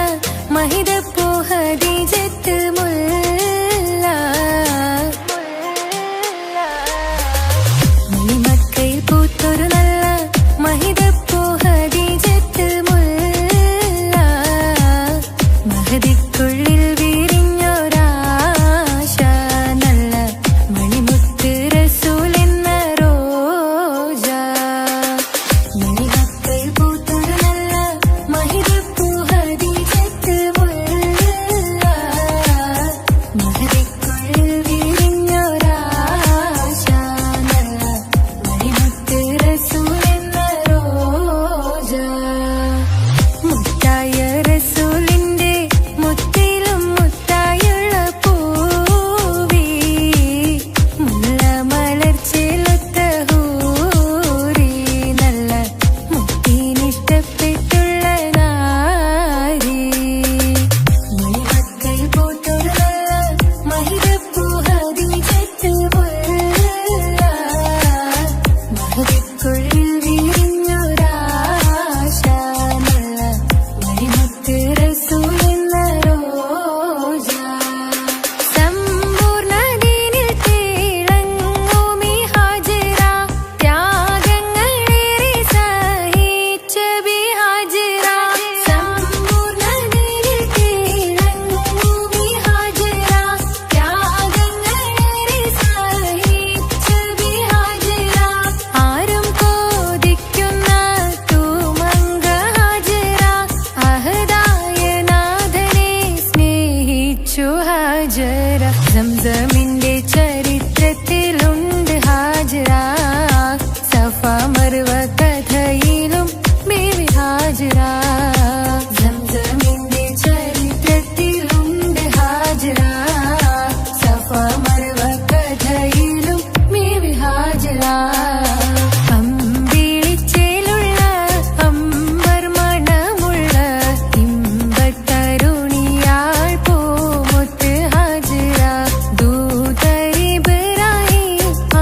Speaker 4: മഹിതപ്പൂ ഹദീജത്ത് മുല്ല. മണിമക്കയിൽ പൂത്തൊരു നല്ല മഹിതപ്പൂ ഹദീജത്ത് മുല്ല. മഹദിക്കുള്ളിൽ വിരിഞ്ഞൊരാശ നല്ല മണിമുത്ത് റസൂൽ എന്ന റോജ. മണിമക്കയിൽ പൂത്തൊരു നല്ല മഹിതപ്പൂ ഹദീജത്ത് മുല്ല. മഹദിക്കുള്ളിൽ വിരിഞ്ഞൊരാശ നല്ല മണിമുത്ത് റസൂൽ എന്ന റോജ. മുത്തായ റസൂലിന്റെ മുത്തിലും മുത്തായുള്ള പൂവി. മുല്ല മലർച്ചെലുത്ത ഹൂറി നല്ല മുത്തിനിഷ്ടപ്പെട്ടുള്ള നാരി. മണിമക്കയിൽ പൂത്തൊരു നല്ല മഹിതപ്പൂ ഹദീജത്ത് മുല്ല. മഹദിക്കുള്ളിൽ വിരിഞ്ഞൊരാശ നല്ല മണിമുത്ത് റസൂൽ എന്ന റോജ. സമ്പൂർണ്ണ ദീനിൽ തിളങ്ങുമീ ഹാജിറ. ത്യാഗങ്ങളേറെ സഹിച്ച ബി ഹാജിറ. സമ്പൂർണ്ണ ദീനിൽ തിളങ്ങുമീ ഹാജിറ. ത്യാഗങ്ങളേറെ സഹിച്ച ബി ഹാജിറ. ആരും കോതിക്കുന്ന തൂമങ്ക ഹാജിറ. അഹദായ നാഥനെ സ്നേഹിച്ചു ഹാജറ. സംസമിന്റെ ചരിത്രത്തിലുണ്ട് ഹാജറ. സഫ മർവ കഥയിലും ബീവി ഹാജറ. സംസമിന്റെ ചരിത്രത്തിലുണ്ട് ഹാജറ. സഫ മർവ കഥയിലും ബീവി ഹാജറ. അമ്പിളിച്ചേലുള്ള അമ്പർ മണമുള്ള ഇമ്പത്തരുണിയാൾ പൂമുത്ത് ഹാജിറ. ദൂതരിബ്രാഹിം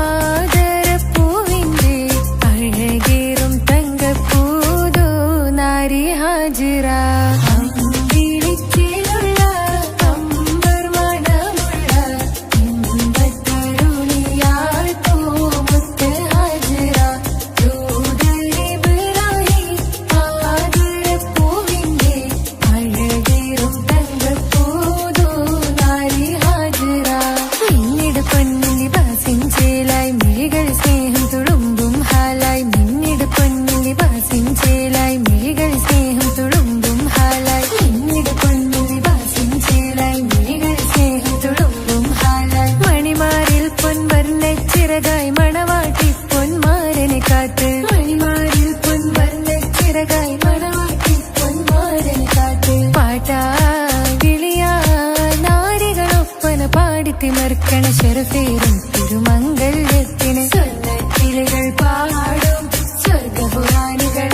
Speaker 4: ആദരപ്പൂവിന്റെ അഴകേറും തങ്കപ്പൂതോ നാരി ഹാജിറ. അമ്പിളിച്ചേലുള്ള അമ്പർ മണമുള്ള ഇമ്പത്തരുണിയാൾ പൂമുത്ത് ഹാജിറ. ദൂതരിബ്രാഹിം ആദരപ്പൂവിന്റെ അഴകേറും തങ്കപ്പൂതോ നാരി ഹാജിറ. മിന്നിട് പൊന്നിൽ ബാസിൻ ചേലായി മിഴികൾ സ്നേഹം തുളുമ്പും ഹാലായി. മിന്നിട് പൊന്നിൽ ബാസിൻ ചേലായി മിഴികൾ സ്നേഹം തുളുമ്പും ഹാലായി. മിന്നിട് പൊന്നിൽ ബാസിൻ ചേലായി മിഴികൾ സ്നേഹം തുളുമ്പും ഹാലായി. മണിമാരിൽ പൊൻവർണ്ണ ചിറകായി മണവാട്ടി പൊന്മാരനെ കാത്ത്. മണിമാരിൽ പൊൻവർണ്ണ ചിറകായി മണവാട്ടി പൊന്മാരനെ കാത്ത്. പാട്ടായി വിളിയായി നാരികളൊപ്പന പാടിത്തിമർക്കണ ശരഫേറും തിരുമംഗല്യത്തിന്. സ്വർണ്ണക്കിളികൾ പാടും സ്വർഗപുരാണികളാടും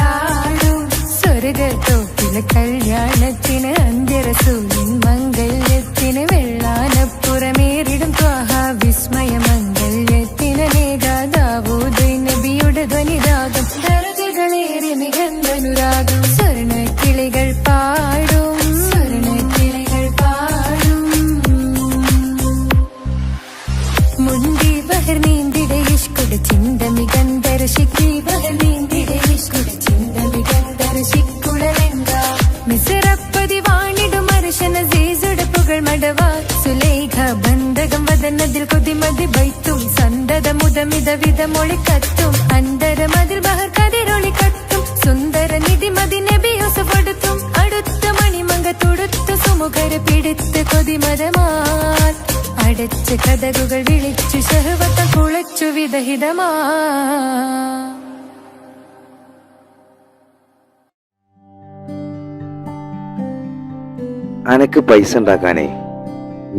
Speaker 4: സ്വർഗത്തോപ്പിലെ കല്യാണത്തിന്. അന്ത്യറസൂലിൻ മംഗല്യത്തിന്. വെള്ളാനപ്പുറമേറിടും ത്വാഹ വിസ്മയ മംഗല്യത്തിന്. നേതാദാവൂദ് നബിയുടെ ധ്വനിരാഗം ദരജകളേറെ നിഗന്ധനുരാഗം. സ്വർണ്ണക്കിളികൾ പാടും സ്വർണ്ണക്കിളികൾ പാടും. മുന്തി ബഹർ നീന്തിട ഇഷ്കുട ചിന്ത മികന്ധര ശിഖി. ബഹർ നീന്തിട ഇഷ്കുട ചിന്ത മികന്ധര ശിക്കുടലെങ്ക. മിസറപ്പതി വാണിടും അർശന സീസുട പുകൾ മടവ. സുലേഖ ബന്ധകം വദനതിൽ കൊതിമതി ബൈത്തും. സന്തത മുതമിത വിധമൊളി കത്തും. അന്തരമതിൽ ബഹർ കതിരൊളി കത്തും. സുന്ദര നിധിമതി നബി യൂസഫ് അടുത്തും. അടുത്ത മണിമങ്ക തുടുത്ത സുമുഖരെ പിടിത്ത് കൊതിമതമാർ. അടച്ച കഥകുകൾ വിളിച്ചു ശഹവത്ത കുളച്ചു വിദഹിതമാ.
Speaker 8: അനക്ക് പൈസ ഉണ്ടാക്കാനേ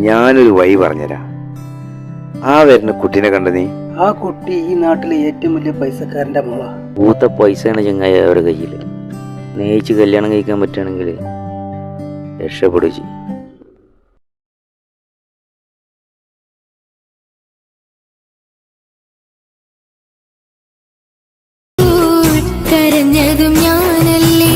Speaker 8: ഞാനൊരു വഴി പറഞ്ഞുതരാം. ആ വരുന്ന കുട്ടീനെ കണ്ട നീ?
Speaker 9: ആ കുട്ടി ഈ നാട്ടിലെ ഏറ്റവും വലിയ പൈസക്കാരന്റെ മോളാ.
Speaker 10: പൂത്ത പൈസയാണ് ചങ്ങായി അവരുടെ കയ്യിൽ. സ്നേഹിച്ച് കല്യാണം കഴിക്കാൻ പറ്റുകയാണെങ്കിൽ രക്ഷപ്പെടുക ചെയ്യും.
Speaker 4: കരഞ്ഞതും ഞാനല്ലേ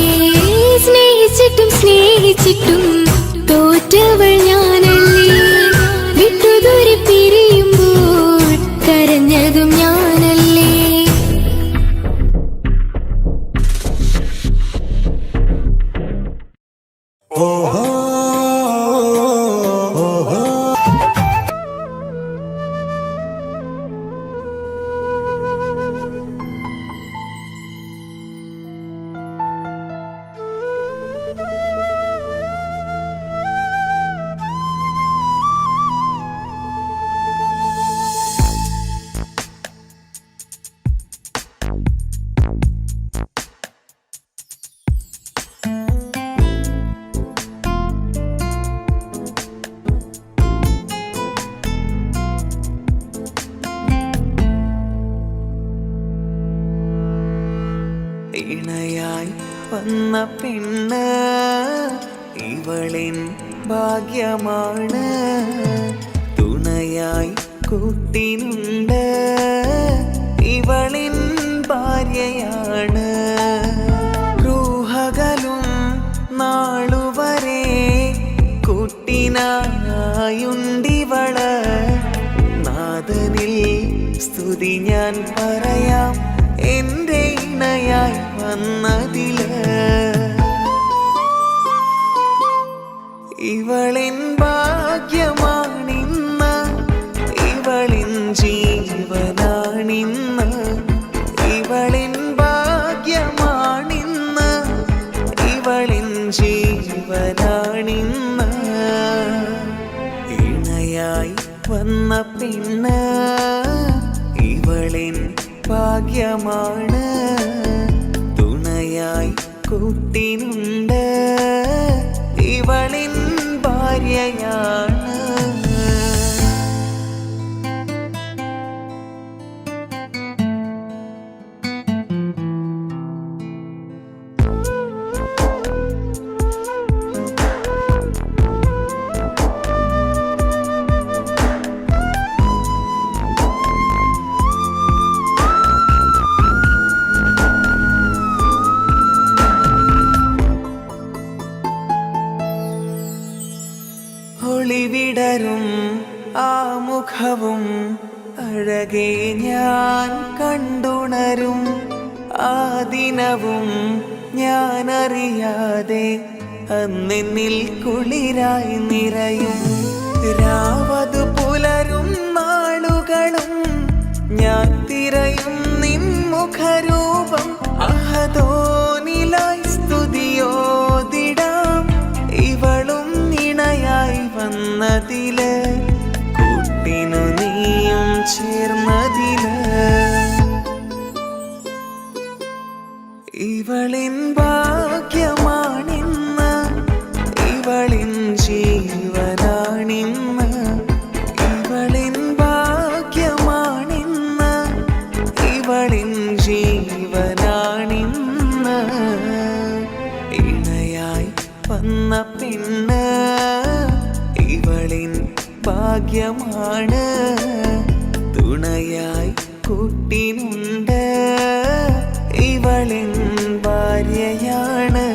Speaker 3: ഇണയായി വന്ന പെണ്ണ് ഇവളിൻ ഭാഗ്യമാണ്. തുണയായി കൂട്ടിനുണ്ട് ഇവളിൻ ഭാര്യയാണ്. റൂഹകലും നാളുവരെ കൂട്ടിനായുണ്ടിവള്. നാഥനിൽ സ്തുതി ഞാൻ പറയാം എൻ്റെ ഇണയായി വന്നതില്. ഇവളിൻ ഭാഗ്യമാണിന്ന്, ഇവളിൻ ജീവനാണിന്ന്. ഇവളിൻ ഭാഗ്യമാണിന്ന്, ഇവളിൻ ജീവനാണിന്ന്. ഇണയായി വന്ന പെണ്ണ് ഇവളിൻ ഭാഗ്യമാണ്. തുണയായി കൂട്ടിനുണ്ട് ഇവളിൻ ഭാര്യയാണ്. ഒളിവിടരും ആ മുഖവും അഴകെ ഞാൻ കണ്ടുണരും. ആ ദിനവും ഞാനറിയാതെ അന്നെന്നിൽ കുളിരായി നിറയും. രാവതു പുലരും നാളുകളും ഞാൻ തിരയും നിൻ മുഖരൂപം. അഹദോനിലായി സ്തുതിയോതിടാം ഇവളും ഇണയായി വന്നതില്. കൂട്ടിനു നീയും ചേർന്നതില്. ഇവളിൻ ഭാഗ്യമാണിന്ന്, ഇവളിൻ ജീവനാണിന്ന്. ഇവളിൻ ഭാഗ്യമാണിന്ന്, ഇവളിൻ ജീവനാണിന്ന്. ഇണയായി വന്ന പെണ്ണ് ഇവളിൻ ഭാഗ്യമാണ്. തുണയായി കൂട്ടിനുണ്ട് ഇവളിൻ ഭാര്യയാണ്.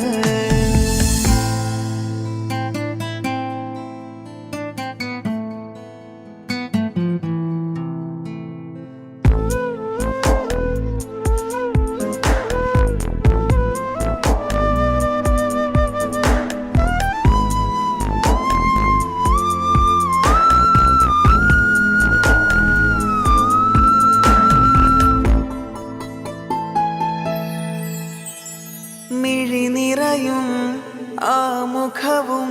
Speaker 3: മിഴിനിറയും ആ മുഖവും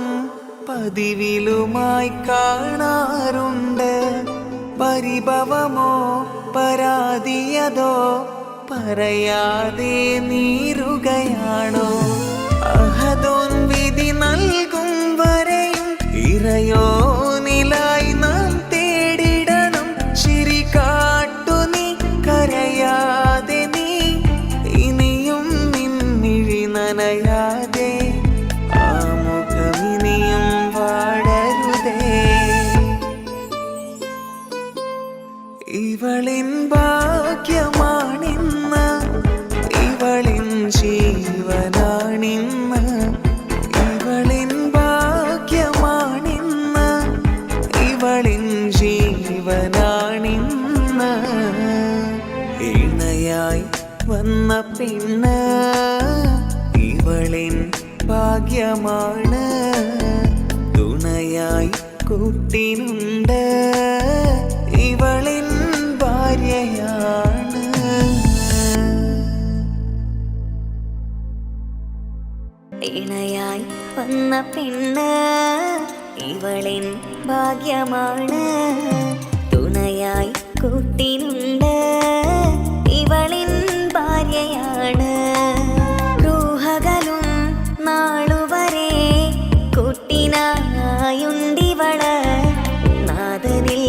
Speaker 3: പതിവിലുമായി കാണാറുണ്ട്. പരിഭവമോ പരാതിയതോ പറയാതെ നീറുകയാണോ? അഹദോൻ വിധി നൽകും വരെയും ഇറയോനിലായി നാം തേടിടണം. ചിരി കാട്ടു നീ, കരയാതെ നീ, ഇനിയും നിൻമിഴി നനയാതെ. ആ മുഖമിനിയും വാടരുതേ. ഇവളിൻ ഭാഗ്യമാണിന്ന്, ഇവളിൻ ജീവനാണിന്ന്. ഇവളിൻ ഭാഗ്യമാണിന്ന്, ഇവളിൻ ജീവനാണിന്ന്. ഇണയായി വന്ന പെണ്ണ് ഇവളിൻ ഭാഗ്യമാണ്. തുണയായി കൂട്ടിനുണ്ട് ഇവളിൻ ഭാര്യയാണ്.
Speaker 11: ഇണയായി വന്ന പെണ്ണ് ഇവളിൻ ഭാഗ്യമാണ്. തുണയായി കൂട്ടിനുണ്ട് ഇവളിൻ ഭാര്യയാണ്. റൂഹകലും നാളുവരെ കൂട്ടിനായുണ്ടിവള്. നാഥനിൽ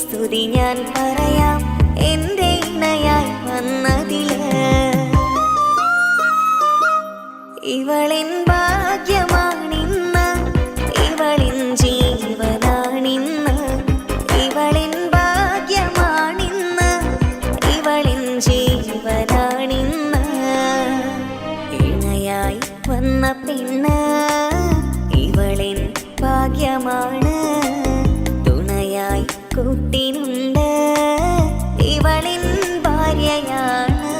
Speaker 11: സ്തുതി ഞാൻ പറയാം എൻ്റെ ഇണയായി വന്നതില്. പെണ്ണ് ഇവളിൻ ഭാഗ്യമാണ് തുണയായി കൂട്ടിനുണ്ട് ഇവളിൻ ഭാര്യയാണ്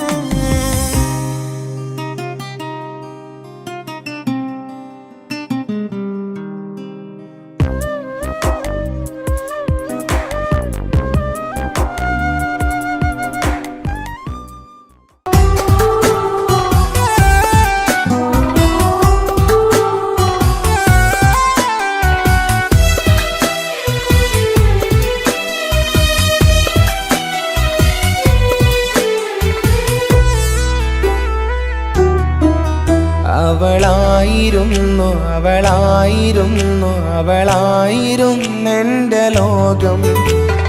Speaker 3: അവളായിരുന്നെന്റെ ലോകം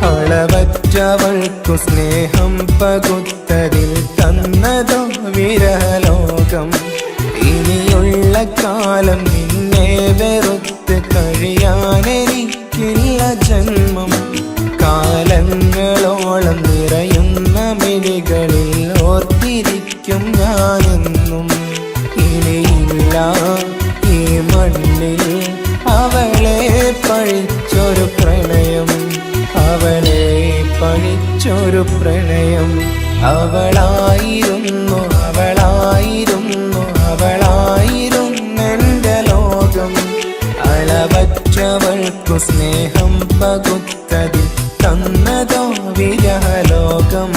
Speaker 3: അളവറ്റവൾക്കു സ്നേഹം പകുത്തതിൽ തന്നതോ വിരലോകം ഇനിയുള്ള കാലം നിന്നെ വെറുത്ത് കഴിയാനെനിക്കില്ല ജന്മം കാലങ്ങളോളം നിറയുന്ന മിഴികളിൽ ഓർത്തിരിക്കും ഞാനെന്നും ഇനിയില്ല ഈ മണ്ണിൽ അവളെ പഴിച്ചൊരു പ്രണയം അവളെ പഴിച്ചൊരു പ്രണയം അവളായിരുന്നെന്റെ ലോകം അളവറ്റവൾക്കു സ്നേഹം പകുത്തതിൽ തന്നതോ വിരലോകം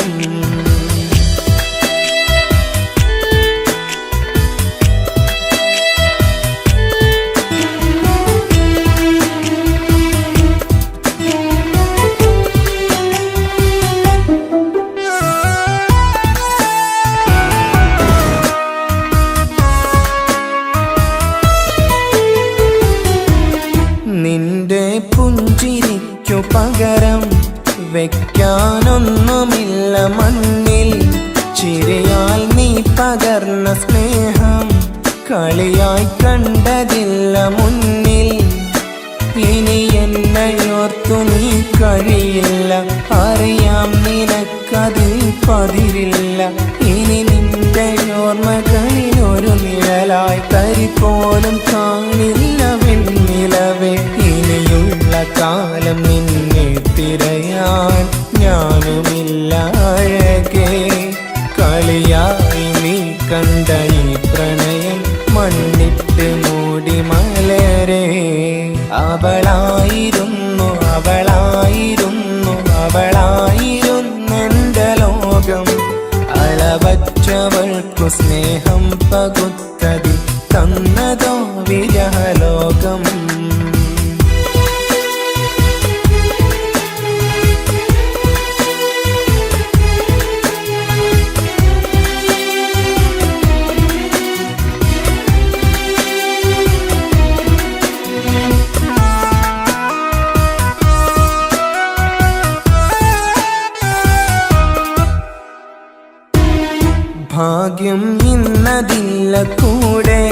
Speaker 3: നിന്റെ പുഞ്ചിരിക്കു പകരം വെക്കാനൊന്നുമില്ല മണ്ണിൽ ചിരിയാൽ നീ പകർന്ന സ്നേഹം കളിയായി കണ്ടതില്ല മുന്നിൽ ഇനി എന്നയോർത്തു നീ കഴിയില്ല അറിയാം നിനക്കതിൽ പതിരില്ല ഇനി നിന്റെ ഓർമ്മകളിൽ ഒരു നിഴലായി തരി പോലും കാണില്ല വെണ്ണിലവേ ഇനിയുള്ള കാലം നിന്നെ തിരയാൻ ഞാനുമില്ല അഴകേ കളിയായി നീ കണ്ട ഈ പ്രണയം മണ്ണിട്ട് മൂടി മലരെ അവളായിരുന്നെന്റെ ലോകം അളവറ്റവൾക്കു സ്നേഹം പകുത്തതി തന്നതോ വിരലോകം ഭാഗ്യം ഇന്നതില്ല കൂടെ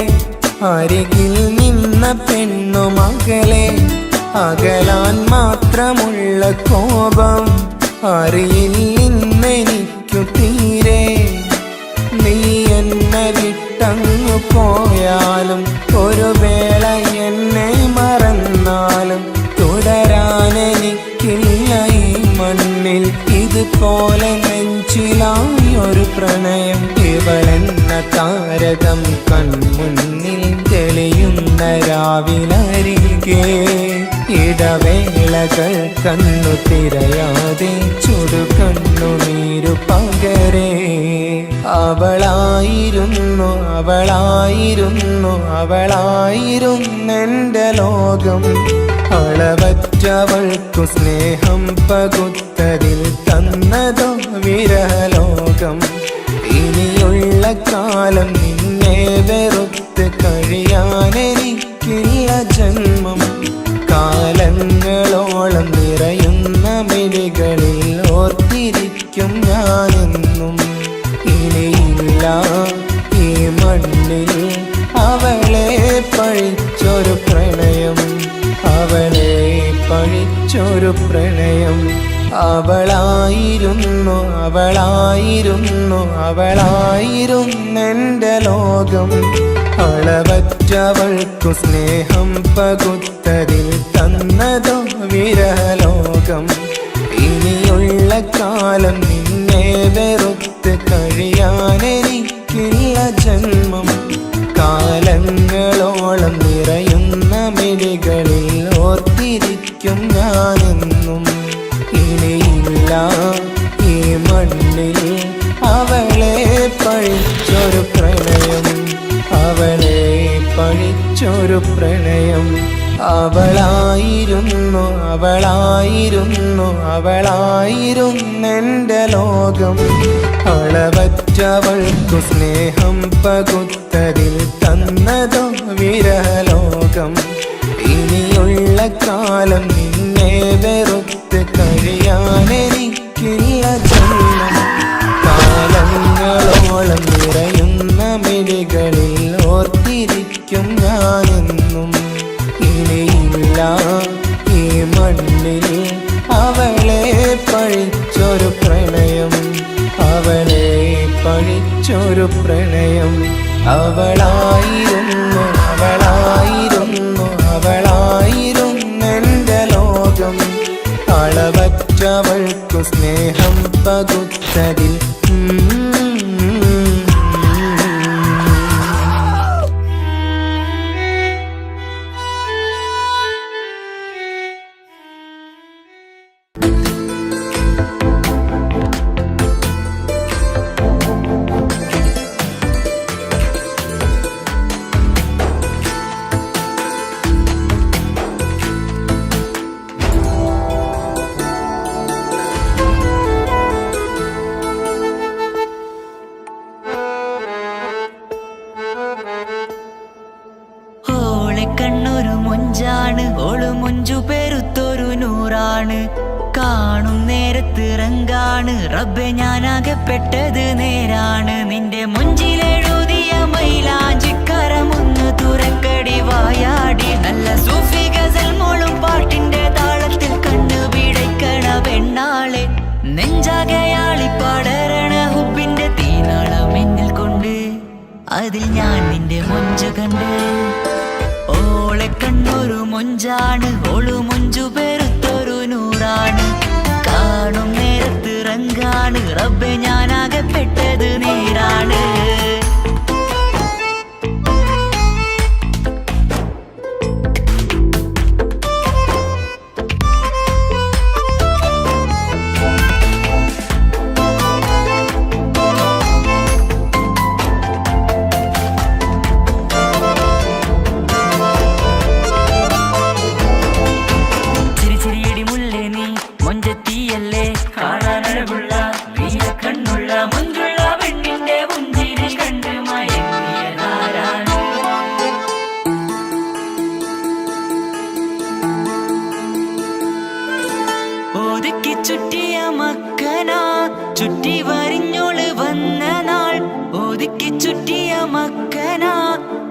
Speaker 3: അരികിൽ നിന്ന പെണ്ണു മകളെ അകലാൻ മാത്രമുള്ള കോപം അറിയില്ലെന്നെനിക്കു തീരെ നീ എന്നെ വിട്ടങ്ങു പോയാലും ഒരു വേള എന്നെ മറന്നാലും തുടരാനെനിക്കില്ല ഈ മണ്ണിൽ ഇതുപോലെ നെഞ്ചിലായി ഒരു പ്രണയം ഇവളെന്ന താരകം കൺമുന്നിൽ തെളിയുന്ന രാവിലരികെ ഇടവേളകൾ കണ്ണു തിരയാതെ ചുടുകണ്ണുനീരു പകരെ അവളായിരുന്നെന്റെ ലോകം അളവറ്റവൾക്കു സ്നേഹം പകുത്തതിൽ തന്നതോ വിരലോകം ഇനിയുള്ള കാലം നിന്നെ വെറുത്ത് കഴിയാനെനിക്കില്ല ജന്മം കാലങ്ങളോളം നിറയുന്ന മിഴികളിൽ ഓർത്തിരിക്കും ഞാനെന്നും ഇനിയില്ല ഈ മണ്ണിൽ അവളെ പഴിച്ചൊരു പ്രണയം അവളെ പഴിച്ചൊരു പ്രണയം അവളായിരുന്നെന്റെ ലോകം അളവറ്റവൾക്കു സ്നേഹം പകുത്തതിൽ തന്നതോ വിരലോകം. ഇനിയുള്ള കാലം നിന്നെ വെറുത്ത് കഴിയാനെനിക്കില്ല ജന്മം. കാലങ്ങളോളം നിറയുന്ന മിഴികളിൽ ഓർത്തിരിക്കും ഞാനെന്നും. ഇനിയില്ല ഈ മണ്ണിൽ അവളെ പഴിച്ചൊരു പ്രണയം, അവളെ പഴിച്ചൊരു പ്രണയം. അവളായിരുന്നു അവളായിരുന്നു അവളായിരുന്നെൻ്റെ ലോകം. അളവറ്റവൾക്കു സ്നേഹം പകുത്തതിൽ തന്നതോ വിരലോകം. ഇനിയുള്ള കാലം നിന്നെ വെറുത്ത് കഴിയാനെനിക്കില്ല ജന്മം. കാലങ്ങളോളം നിറയുന്ന മിഴികളിൽ ഓർത്തിരിക്കും ഞാനെന്നും. ഇനിയില്ല ഈ മണ്ണിൽ അവളെ പഴിച്ചൊരു പ്രണയം, അവളെ പഴിച്ചൊരു പ്രണയം. അവളായിരുന്നു അവളായിരുന്നു അവളായിരുന്നെൻ്റെ ലോകം. അളവറ്റവൾക്കു സ്നേഹം പകുത്തതിൽ
Speaker 11: കണ്ണൊരു മൊഞ്ചാണ്, ഓള് മൊഞ്ചു പെരുത്തൊരു നൂറാണ്. കാണും നേരത്ത് റങ്കാണ്, റബ്ബെ ഞാനാകപ്പെട്ടത് നേരാണ്. നിന്റെ മൊഞ്ചിലെഴുതിയ മൈലാഞ്ചിക്കരമൊന്ന് തുറക്കടി വായാടി. നല്ല സൂഫി ഗസൽ മോളും പാട്ടിന്റെ താളത്തിൽ കണ്ണു പിടയ്ക്കണ പെണ്ണാളെ. നെഞ്ചാകയാളി പടരണ ഹുബിന്റെ തീനാളം എന്നിൽ കൊണ്ട്, അതിൽ ഞാൻ നിന്റെ മൊഞ്ചു കണ്ട്. ഓളെ കണ്ണൊരു മൊഞ്ചാണ്, ഓളു മൊഞ്ചു പെരുത്തൊരു നൂറാണ്. കാണും നേരത്ത് റങ്കാണ്, റബ്ബെ ഞാനാകപ്പെട്ടത് നേരാണ്. ഒതുക്കി ചുറ്റിയ മക്കന ചുറ്റി വരിഞ്ഞോള് വന്ന നാൾ. ഒതുക്കി ചുറ്റിയ മക്കന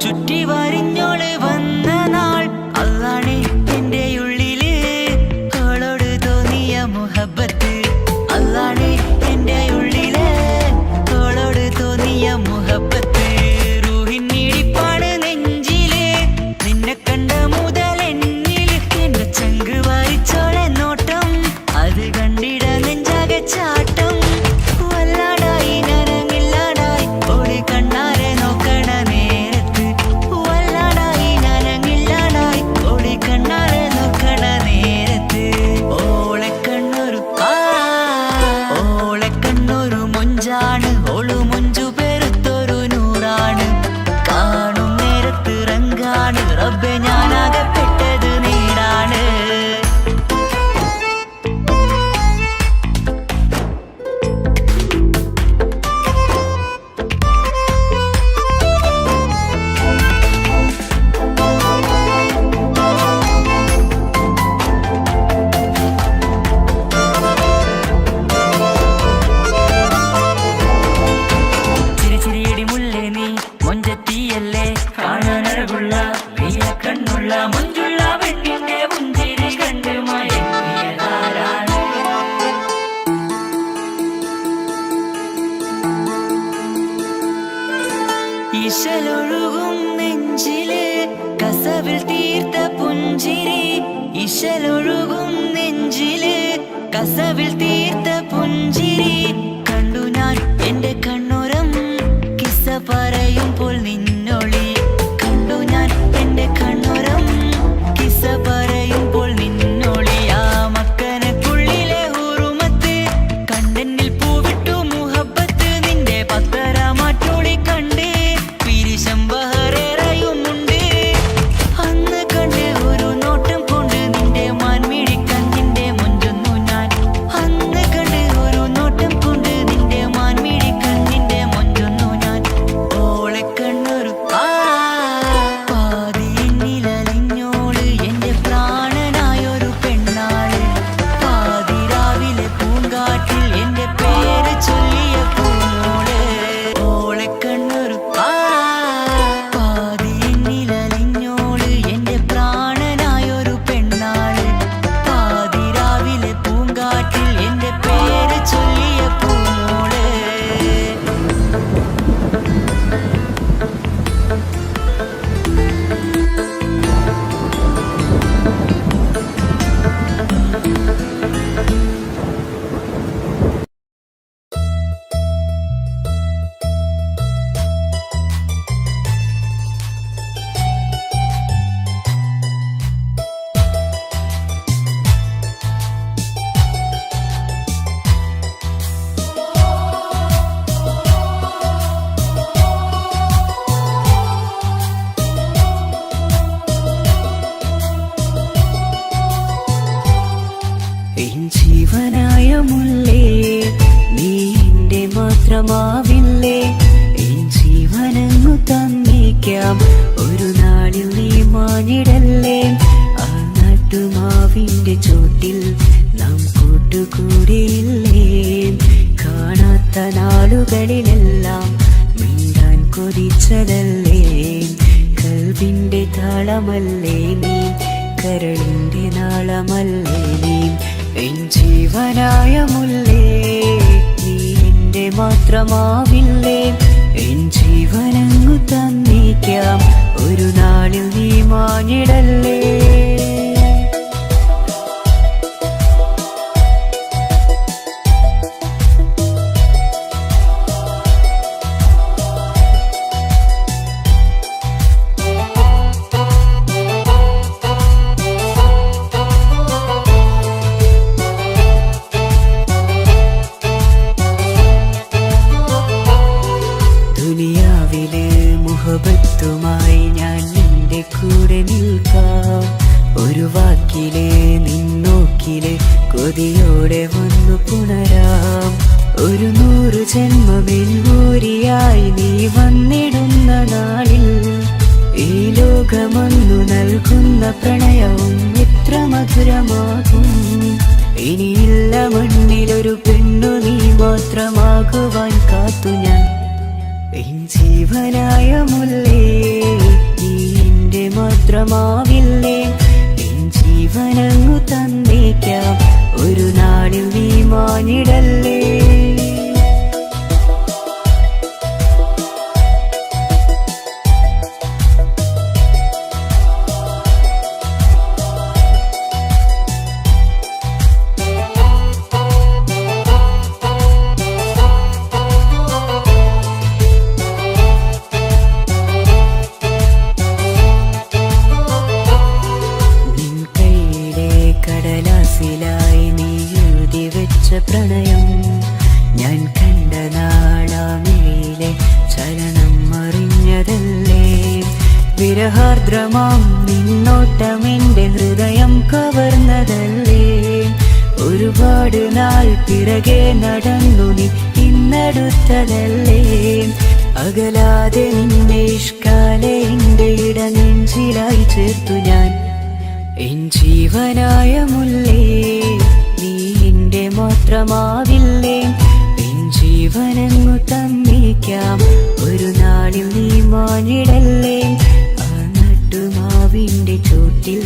Speaker 11: ചുറ്റി വരിഞ്ഞോള് വന്ന നാൾ. അതാണ് എന്റെ ഉള്ളില് അവളോട് തോന്നിയ മുഹബത്ത്. അതാണ് എന്റെ ഉള്ളില് അവളോട് തോന്നിയ മുഹബത്ത്. റൂഹിന്നിടിപ്പാണ് നെഞ്ചില്, നിന്നെ കണ്ട മുതൽ എന്നില്. എന്റെ ചങ്ക് വാരിച്ചോളെ നോട്ടം, അത് കണ്ടിട നെഞ്ചാകെ ചാട്ടം. വല്ലാടായി ഞാനങ്ങില്ലാടായി ഓടി കണ്ണാരെ നോക്കണ നേരത്ത്. ഇശലൊഴുകും നെഞ്ചില് കസവിൽ തീർത്ത പുഞ്ചിരി. ഇശലൊഴുകും നെഞ്ചില് കസവിൽ തീർത്ത പുഞ്ചിരി. കണ്ടു ഞാൻ എന്റെ കണ്ണുരം കിസ്സ പറയുമ്പോൾ നിന്നൊളി. കണ്ടു ഞാൻ എന്റെ കണ്ണുരം കിസ്സ പറയുമ്പോൾ നിന്നൊളി. ആ മക്കനക്കുള്ളിലെ ഹുറുമത്ത് കണ്ടെന്നിൽ പൂവിട്ടു മുഹബത്ത്. നിന്റെ പത്തരമാറ്റൊളി കണ്ട് പിരിശം ബഹറേറയുമുണ്ട്. അന്ന് കണ്ട് ഒരു നോട്ടം കൊണ്ട് നിന്റെ മാൻമിഴി കണ്ണിന്റെ മൊഞ്ചൊന്നു ഞാൻ. അന്ന് കണ്ട് ഒരു നോട്ടം കൊണ്ട് നിന്റെ മാൻമിഴി കണ്ണിന്റെ മൊഞ്ചൊന്നു ഞാൻ. ഓളെ കണ്ണൊരു പാതിയെന്നിലലിഞ്ഞോള് എന്റെ പ്രാണനായൊരു പെണ്ണാള്. പാതിരാവിലെ പൂങ്കാറ്റിൽ എന്റെ പേര് ചൊല്ലിയ പൂമോള്. ഓളെ കണ്ണൊരു പാതിയെന്നിലലിഞ്ഞോള് എന്റെ പ്രാണനായൊരു പെണ്ണാള്. പാതിരാവിലെ പൂങ്കാറ്റിൽ എന്റെ പേര് ചൊല്ലിയ പൂമോള്. എൻ ജീവനായ മുല്ലേ നീ എന്റെ മാത്രമാവില്ലേ. എൻ ജീവനങ്ങു തന്നേക്കാം ഒരു നാളിൽ നീ മാഞ്ഞിടല്ലേ. ആ നട്ടുമാവിന്റെ ചോട്ടിൽ നാം കൂട്ടുകൂടിയില്ലേ. കാണാത്ത നാളുകളിലെല്ലാം മിണ്ടാൻ കൊതിച്ചതല്ലേ. കൽവിന്റെ താളമല്ലേ നീ, കരളിന്റെ നാളമല്ലേ നീ. എൻ ജീവനായ മുല്ലേ നീ എന്റെ മാത്രമാവില്ലേ. എൻ ജീവനങ്ങു തന്നേക്കാം ഒരു നാളിൽ നീ മാഞ്ഞിടല്ലേ. ദുനിയാവിലെ മുഹബത്തുമായി ഞാൻ നിന്റെ കൂടെ നിൽക്കാം. ഒരു വാക്കിലെ നിന്നോക്കിലെ കൊതിയോടെ വന്നു പുണരാം. ഒരു 100 ജന്മമെൻകൂരിയായി നീ വന്നിടുന്ന നാളിൽ ഈ ലോകമൊന്നു നൽകുന്ന പ്രണയവും എത്ര മധുരമാകും. ഇനിയില്ല മണ്ണിലൊരു പെണ്ണു നീ മാത്രമാകുവാൻ കാത്തു ഞാൻ. എൻ ജീവനായ മുല്ലേ നീ എന്റെ മാത്രമാവില്ലേ. എൻ ജീവനങ്ങു തന്നേക്കാം ഒരു നാളിൽ നീ മാഞ്ഞിടല്ലേ. കടലാസിലായി നീ എഴുതി വെച്ച പ്രണയം ഞാൻ കണ്ട നാളാമിഴിയിലെ ചലനം അറിഞ്ഞതല്ലേ. വിരഹാർദ്രമാം നിന്നോട്ടം എന്റെ ഹൃദയം കവർന്നതല്ലേ. ഒരുപാട് നാൾ പിറകെ നടന്നു നീ ഇന്നടുത്തതല്ലേ. അകലാതെ നിന്നെ ഇഷ്കാലെ എന്റെ ഇടനെഞ്ചിലായി ചേർത്തു ഞാൻ. എൻ ജീവനായ മുല്ലേ നീ എന്റെ മാത്രമാവില്ലേ. എൻ ജീവനങ്ങു തന്നേക്കാം ഒരു നാളിൽ നീ മാഞ്ഞിടല്ലേ. ആ നട്ടുമാവിന്റെ ചോട്ടിൽ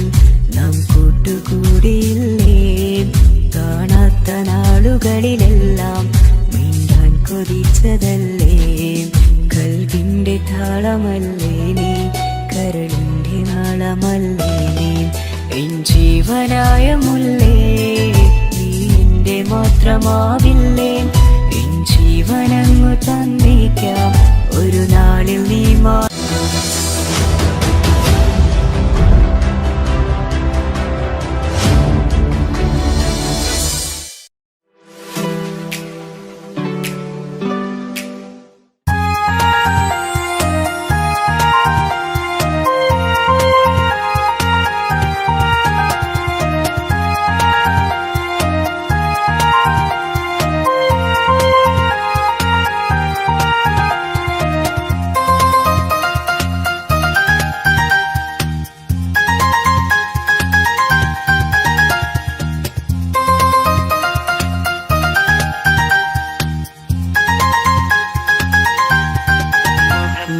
Speaker 11: നാം കൂട്ടുകൂടിയില്ലേ. കാണാത്ത നാളുകളിലെല്ലാം മിണ്ടാൻ കൊതിച്ചതല്ലേ. കൽവിന്റെ കരളിൻ്റെ താളമല്ലേ നീ, കരളിൻ്റെ നാളമല്ലേ നീ, എൻ ജീവനായ മുല്ലേ നീ എൻ്റെ മാത്രമാവില്ലേ, എൻ ജീവനങ്ങു തന്നേക്കാം ഒരു നാളിൽ നീ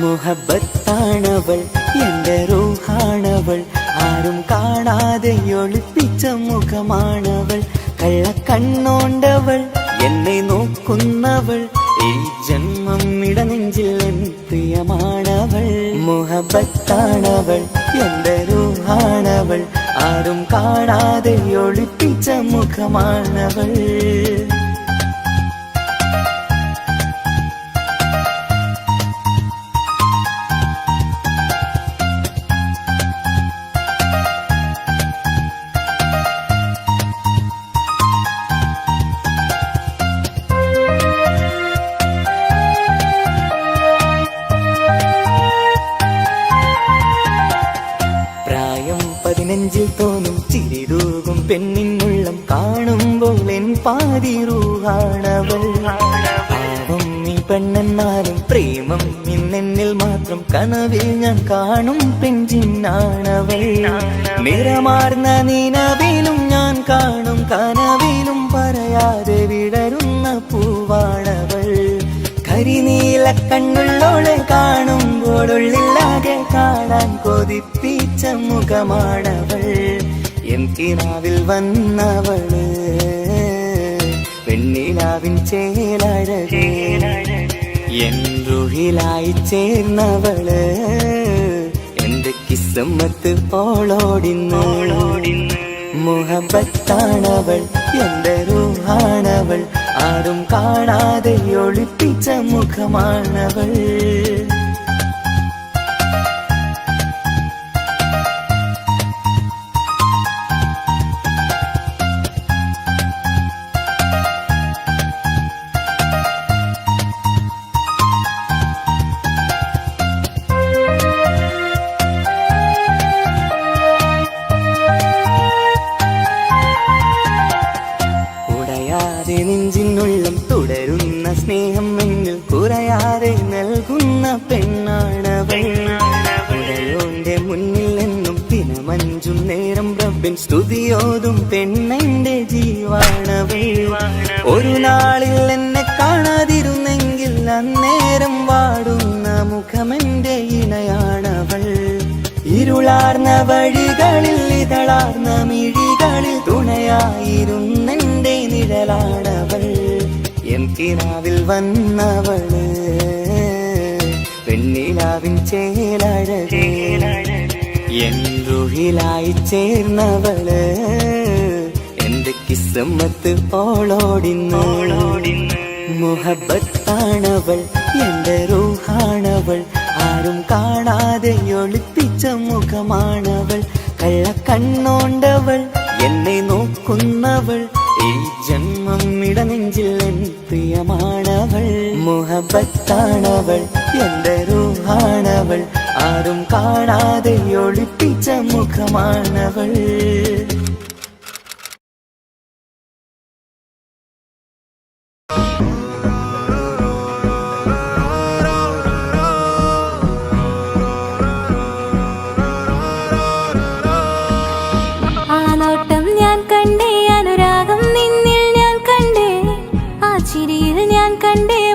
Speaker 3: മുഹബത്താണവൾ എൻ്റെ റൂഹാണവൾ, ആരും കാണാതെ ഒളിപ്പിച്ച മുഖമാണവൾ, കള്ളക്കണ്ണോണ്ടവൾ എന്നെ നോക്കുന്നവൾ, ഈ ജന്മം ഇടനെഞ്ചിൽ എൻ പ്രിയമാണവൾ. മുഹബത്താണവൾ എൻ്റെ റൂഹാണവൾ, ആരും കാണാതെ ഒളിപ്പിച്ച മുഖമാണവൾ. നെഞ്ചിൽ തോന്നും ചിരിതൂകും പെണ്ണിനുള്ളം കാണുമ്പോൾ എൻ പാതി റൂഹാണവൾ. പാവം നീ പെണ്ണെന്നാലും പ്രേമം ഇന്നെന്നിൽ മാത്രം, കനവിൽ ഞാൻ കാണും പെഞ്ചിന്നാണവൾ. നിറമാർന്ന നിലവിലും ഞാൻ കാണും കനവിലും പറയാതെ വിടരുന്ന പൂവാണവൾ. കരിനീല കണ്ണുള്ളോളെ കാണുമ്പോഴുള്ളില്ലാതെ കാണാൻ കൊതിപ്പിച്ച മുഖമാണവൾ. എൻ കിനാവിൽ വന്നവള് പെണ്ണിലാവിൻ ചേലഴകേ, എൻ റുഹിലായി ചേർന്നവള് എന്റെ കിസ്മത്ത് പോളോടിന്ന്. മുഹബത്താണവൾ എൻ്റെ റൂഹാണവൾ, ആരും കാണാതെ ഒളിപ്പിച്ച മുഖമാണവൾ. നെഞ്ചിനുള്ളം തുടരുന്ന സ്നേഹം എന്നിൽ കുറയാതെ നൽകുന്ന പെണ്ണാണവൾ. ഉടയോന്റെ മുന്നിൽ എന്നും ദിനമഞ്ചും നേരം റബ്ബിൻ സ്തുതിയോതും പെണ്ണെന്റെ ജീവാണവൾ. ഒരു നാളിൽ എന്നെ കാണാതിരുന്നെങ്കിൽ അന്നേരം വാടുന്ന മുഖമെന്റെ ഇണയാണവൾ. ഇരുളാർന്ന വഴികളിൽ ഇതളാർന്ന മിഴികളിൽ തുണയായിരുന്നെന്റെ നിഴലാണവൾ. എൻ കിനാവിൽ വന്നവള് പെണ്ണിലാവിൻ ചേലഴകേ, എൻ റുഹിലായി ചേർന്നവള് എന്റെ കിസ്മത്ത് പോളോടിന്ന്. മുഹബത്താണവൾ എൻ്റെ റൂഹാണവൾ, ആരും കാണാതെ ഒളിപ്പിച്ച മുഖമാണവൾ. കള്ളക്കണ്ണോണ്ടവൾ എന്നെ നോക്കുന്നവൾ, ഈ ജന്മം ഇടനെഞ്ചിൽ എൻ പ്രിയമാണവൾ. മുഹബത്താണവൾ എൻ്റെ റൂഹാണവൾ, ആരും കാണാതെ ഒളിപ്പിച്ച മുഖമാണവൾ.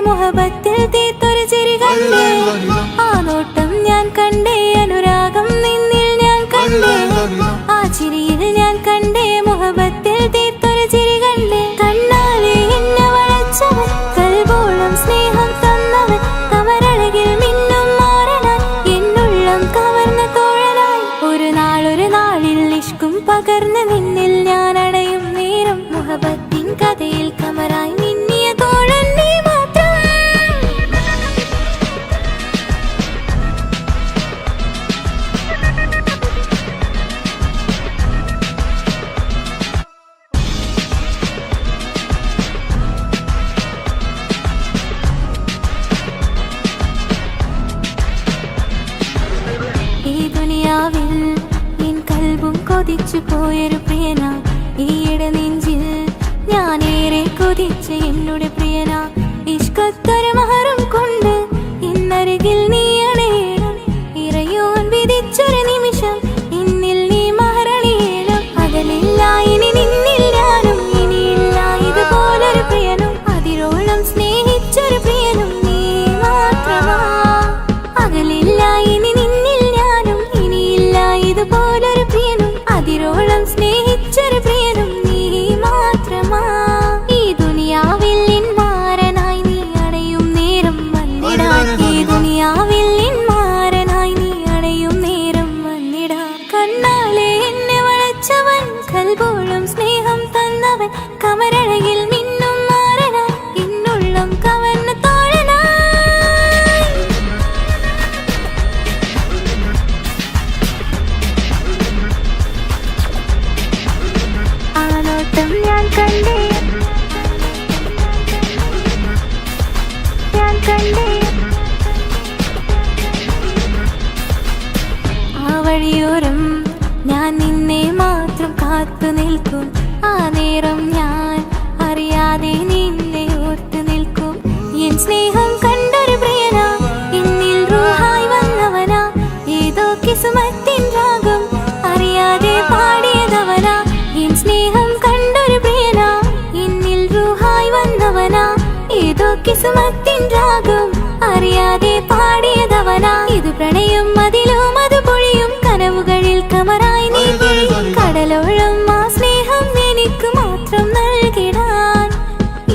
Speaker 4: മുഹബത്തിൽ തീത്തൊരു ചിരി കണ്ടേ, ആ നോട്ടം ഞാൻ കണ്ടേ, അനുരാഗം നിന്നിൽ ഞാൻ കണ്ടേ, ആ ചിരിയിൽ ഞാൻ പകർന്ന് നിന്നിൽ ഞാൻ അടയും നേരം മുഹബത്തിൻ കഥയിൽ കമറായി മിന്നിയ തോഴൻ നീ മാത്രം. ഈ ദുനിയാവിൽ എൻ കൽബും കൊതിച്ചു പോയൊരു പ്രിയന, ഈയിടെ നെഞ്ചിൽ ഞാനേറെ കൊതിച്ച് എന്നോട് പ്രിയന. ഇഷ്കത്തൊരു മഹറും കൊണ്ട് ഇന്നരികിൽ നീ അണയണം, ഇറയോൻ വിധിച്ചൊരു നിമിഷം ഇന്നിൽ നീ മഹറണിയണം. അകലില്ല ഇനി നിന്നിൽ ഞാനും, ഇനിയില്ല ഇതുപോലൊരു പ്രിയനും, അതിരോളം സ്നേഹിച്ചൊരു പ്രിയനും നീ മാത്രമാ. അകലില്ല ഇനി നിന്നിൽ ഞാനും, ഇനിയില്ല ഇതുപോലൊരു പ്രിയനും, അതിരോളം സ്നേഹിച്ചൊരു പ്രിയനും നീ മാത്രമാ. ഈ ദുനിയാവിൽ മാരനായി നീ അടയും നേരം വന്നിടാൻ, ഈ ദുനിയാവിൽ മാരനായി നീ അടയും നേരം വന്നിടാൻ. കണ്ണാലെ എന്നെ വളച്ചവൻ, കൽബോളം സ്നേഹം തന്നവൻ, കമരഴകിൽ മിന്നും മാരനായി എന്നുള്ളം കവർന്ന തോഴനായി. ആ നോട്ടം ഞാൻ കണ്ടേ, ഞാൻ കണ്ടേ. ആ വഴിയോരം ഞാൻ നിന്നെ മാത്രം കാത്തു നിൽക്കും, ആ നേരം ഞാൻ അറിയാതെ നിന്നെ ഓർത്തു നിൽക്കും. എൻ സ്നേഹം കണ്ടൊരു പ്രിയനാ, എന്നിൽ റൂഹായി വന്നവനാ, ഏതോ കിസ്മത്തിൻ രാഗം അറിയാതെ പാടിയതവനാ. എൻ സ്നേഹം കണ്ടൊരു പ്രിയനാ, എന്നിൽ റൂഹായി വന്നവനാ, ഏതോ കിസ്മത്തിൻ രാഗം അറിയാതെ പാടിയതവനാ. ഇത് പ്രണയം അതിലും അത് പൊഴിയും കനവുകളിൽ കമറായി നീ പൊഴിയും. കടലോളം ആ സ്നേഹം എനിക്ക് മാത്രം നൽകിടാൻ.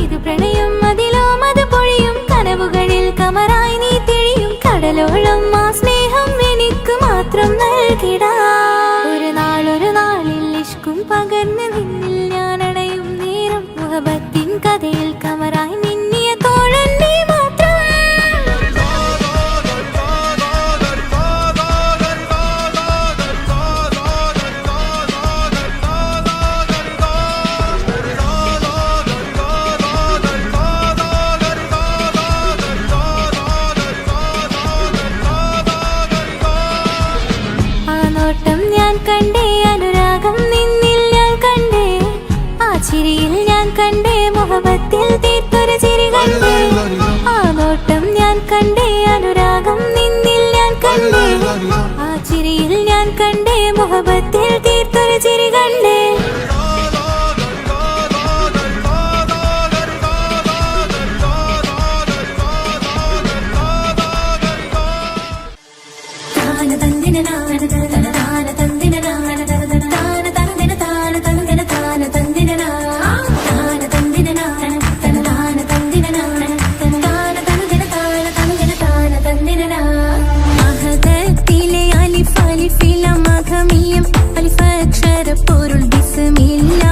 Speaker 4: ഇത് പ്രണയം അതിലും അത് പൊഴിയും കനവുകളിൽ കമറായി നീ തെളിയും. കടലോളം ആ സ്നേഹം എനിക്ക് മാത്രം നൽകിടാൻ. ഒരു നാളിൽ ഇഷ്കും പകർന്ന് നിന്നിൽ ഞാൻ അടയും നേരം മുഹബത്തിൻ കഥയിൽ കമറായി മിന്നിയ തോഴൻ നീ മാത്രം. ആ നോട്ടം ഞാൻ കണ്ടേ, അനുരാഗം നിന്നിൽ ഞാൻ കണ്ടേ, ആ ചിരിയിൽ ഞാൻ കണ്ടേ, മുഹബത്തിൽ തീർത്തൊരു ചിരി കണ്ടേ. ആ നോട്ടം ഞാൻ കണ്ടേ, അനുരാഗം നിന്നിൽ ഞാൻ കണ്ടേ, ആ ചിരിയിൽ ഞാൻ കണ്ടേ, മുഹബത്തിൽ തീർത്തൊരു ചിരി കണ്ടേ. മഹദത്തിലെ അലിഫ് അലിഫില മഖമിയം അലിഫക്ഷര പൊരുൾ ബിസ്മില്ല.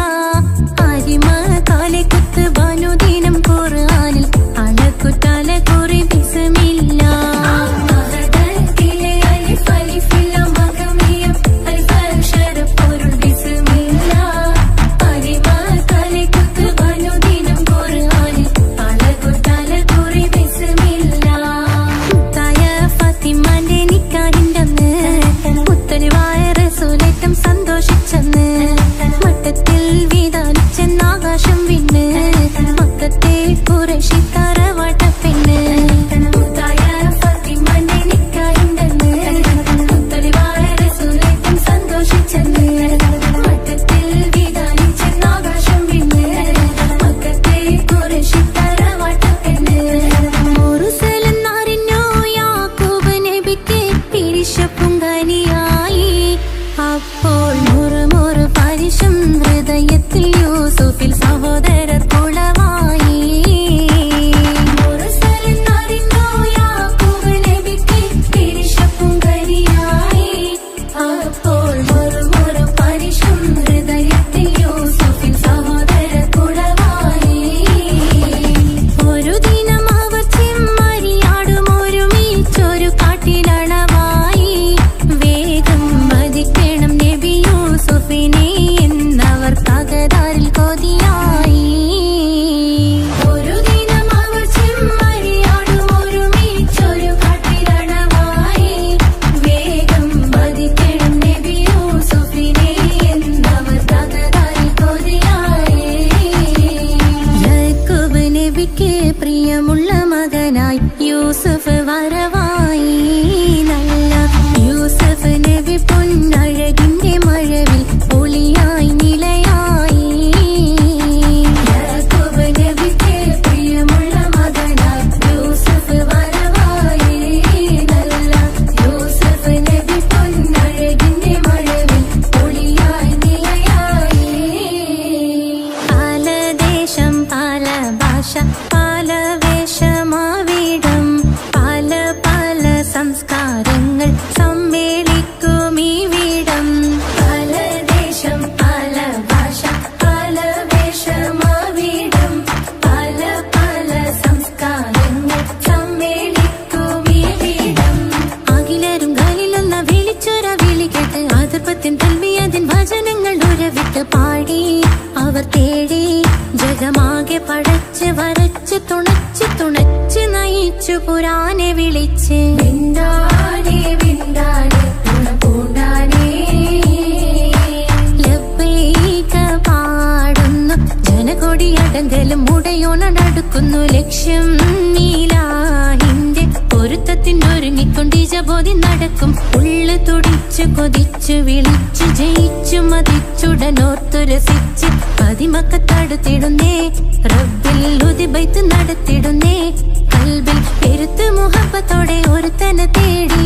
Speaker 4: അരിമ കാലെ കുത്ത് ബനുദിനം ഖുർആനിൽ അലക്കുതല കുറി ബിസ്മില്ല. മഹദത്തിലെ അലിഫ് അലിഫില മഖമിയം അലിഫക്ഷര പൊരുൾ ബിസ്മില്ല. അരിമ കാലെ കുത്ത് ബനുദിനം ഖുർആനിൽ അലക്കുതല കുറി ബിസ്മില്ല. മുത്തായ ഫാത്തിമാന്റെ നിക്കാഹിന്റന്ന് മുത്തലിവായ റസൂലേറ്റം സന്തോഷിച്ചെന്ന് മട്ടത്തിൽ വീതാലിച്ചെന്നാകാശം വിണ്ണ് മക്കത്തെ ഖുറൈശി തറവാട്ടപ്പെണ്ണ്. മുത്തായ ഫാത്തിമാന്റെ നിക്കാഹിന്റന്ന് മുത്തലിവായ റസൂലേറ്റം സന്തോഷിച്ചെന്ന് മട്ടത്തിൽ വീതാലിച്ചെന്നാകാശം വിണ്ണ് മക്കത്തെ ഖുറൈശി തറവാട്ടപ്പെണ്ണ്. മുറുസലെന്നറിഞ്ഞോ യാക്കൂബ് നബിക്ക് പിരിശപ്പുങ്കനിയായി. അപ്പോൾ മുറുമുറു പരിശം ഹൃദയത്തിൽ യൂസുഫിൽ സഹോദരർ കുളമായി. മുറുസലെന്നറിഞ്ഞോ യാക്കൂബ് നബിക്ക് പിരിശപ്പുങ്കനിയായി. അപ്പോൾ മുറുമുറു പരിശം ഹൃദയത്തിൽ ദൈവത്തിൻ തൽബിയതിൻ വചനങ്ങൾ ഉരവിട്ട് പാടി അവർ തേടി ജഗമാകെ പടച്ച് വരച്ച് തുണച്ച് തുണച്ച് നയിച്ചു പുരാനെ വിളിച്ച് വിണ്ടാനേ വിണ്ടാനേ തുണ പൂണ്ടാനേ ലബ്ബൈക പാടുന്നു ജനകൊടിയടങ്കലും മുടയോണടുക്കുന്നു ലക്ഷ്യം നീലാഹിന്റെ പൊരുത്തത്തിനൊരുങ്ങിക്കൊണ്ടിജബോധി നടക്കും ഉള്ളു തുടിച്ചു കൊതിച്ചു വിളിച്ചു ജയിച്ചു മതിച്ചുടനോർത്തു രസിച്ച് പതിമക്കത്തടുത്തിടുന്നേ റബ്ബിൽ ഉദിബൈത്ത് നടത്തിടുന്നേ കൽബിൽ പെരുത്ത് മുഹബത്തോടെ ഒരുത്തനെ തേടി